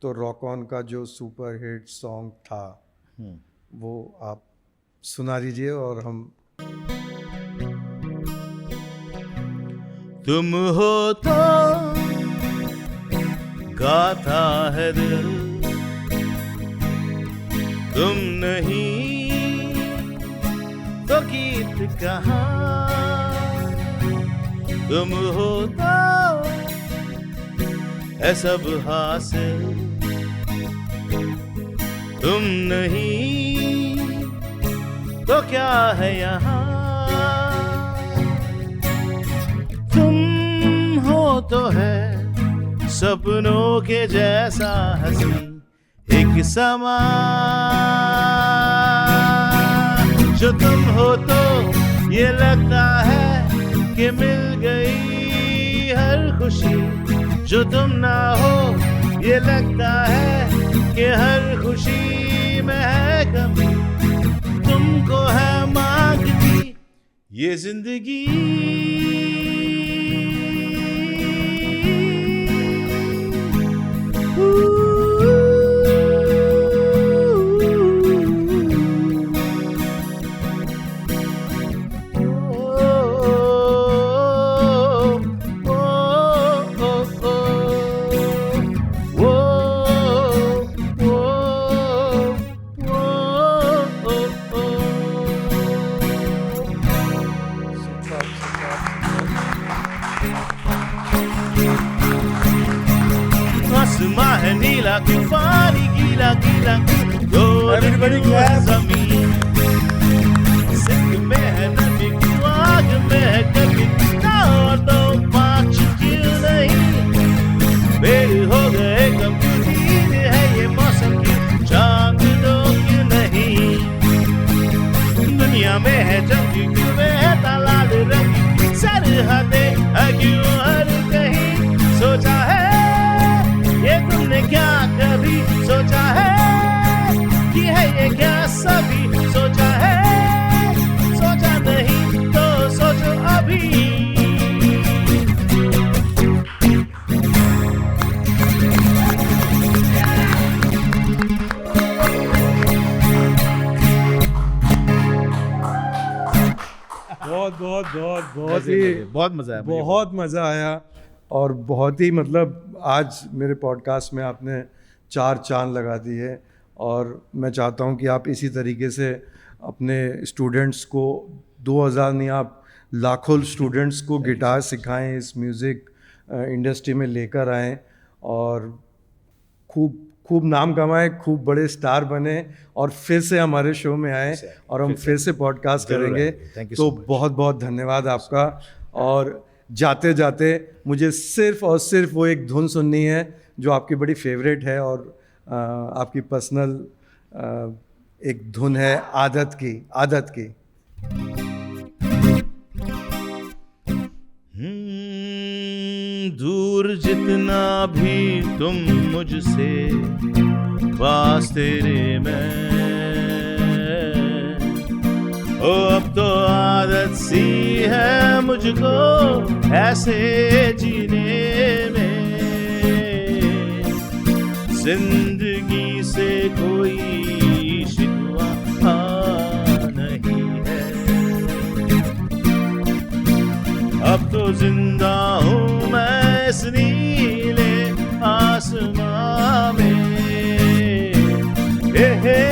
तो रॉक ऑन का जो सुपर हिट सॉन्ग था वो आप सुना दीजिए और हम। तुम हो तो गाता है दिल, तुम नहीं तो गीत कहाँ। तुम हो तो है सब हासिल, तुम नहीं तो क्या है यहाँ। तुम हो तो है सपनों के जैसा हंसी एक समा। जो तुम हो तो ये लगता है कि मिल गई हर खुशी, जो तुम ना हो ये लगता है कि हर खुशी में है कमी। तुमको है मांगती ये जिंदगी, आसमां है नीला, तूफानी गीला गीला, Everybody clap. जमीन सिंह में है नदी, आग में है कभी तो पाँच क्यों नहीं। मेरे हो गए गंभीर है ये मौसम की, चांद दो क्यों नहीं। दुनिया में है जंग क्यों बहता लाल रंग, सरहदें है क्यों हर कहीं। सोचा है ये तुमने क्या कभी सोचा है कि है ये क्या सभी सोचा है। सोचा नहीं तो सोचो अभी। बहुत मज़ा आया मुझे। बहुत मज़ा आया और बहुत ही मतलब आज मेरे पॉडकास्ट में आपने 4 चांद लगा दिए और मैं चाहता हूँ कि आप इसी तरीके से अपने स्टूडेंट्स को 2000 नहीं आप लाखों स्टूडेंट्स को गिटार सिखाएं, इस म्यूज़िक इंडस्ट्री में लेकर आएं और खूब खूब नाम कमाएं, खूब बड़े स्टार बने और फिर से हमारे शो में आए और हम फिर से पॉडकास्ट करेंगे। तो बहुत बहुत धन्यवाद आपका। और जाते जाते मुझे सिर्फ और सिर्फ वो एक धुन सुननी है जो आपकी बड़ी फेवरेट है और आपकी पर्सनल एक धुन है आदत की। दूर जितना भी तुम मुझसे, पास तेरे में, ओ अब तो आदत सी है मुझको ऐसे जीने में, जिंदगी से कोई शिकवा नहीं है, अब तो जिंदा हूँ मैं इस नीले आसमां में। हे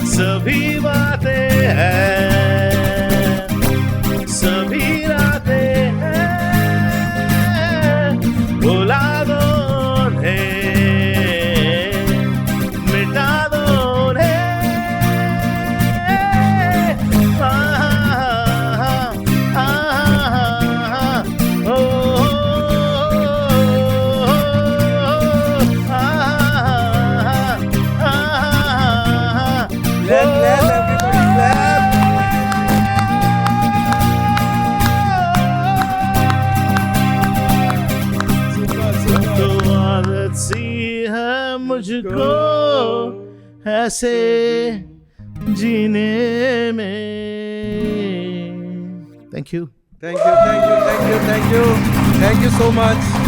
सभी बातें हैं, सभी रातें हैं, भुला दो उन्हें, मिटा दो उन्हें, तो आदत सी है मुझको ऐसे जीने में। Thank you thank you so much.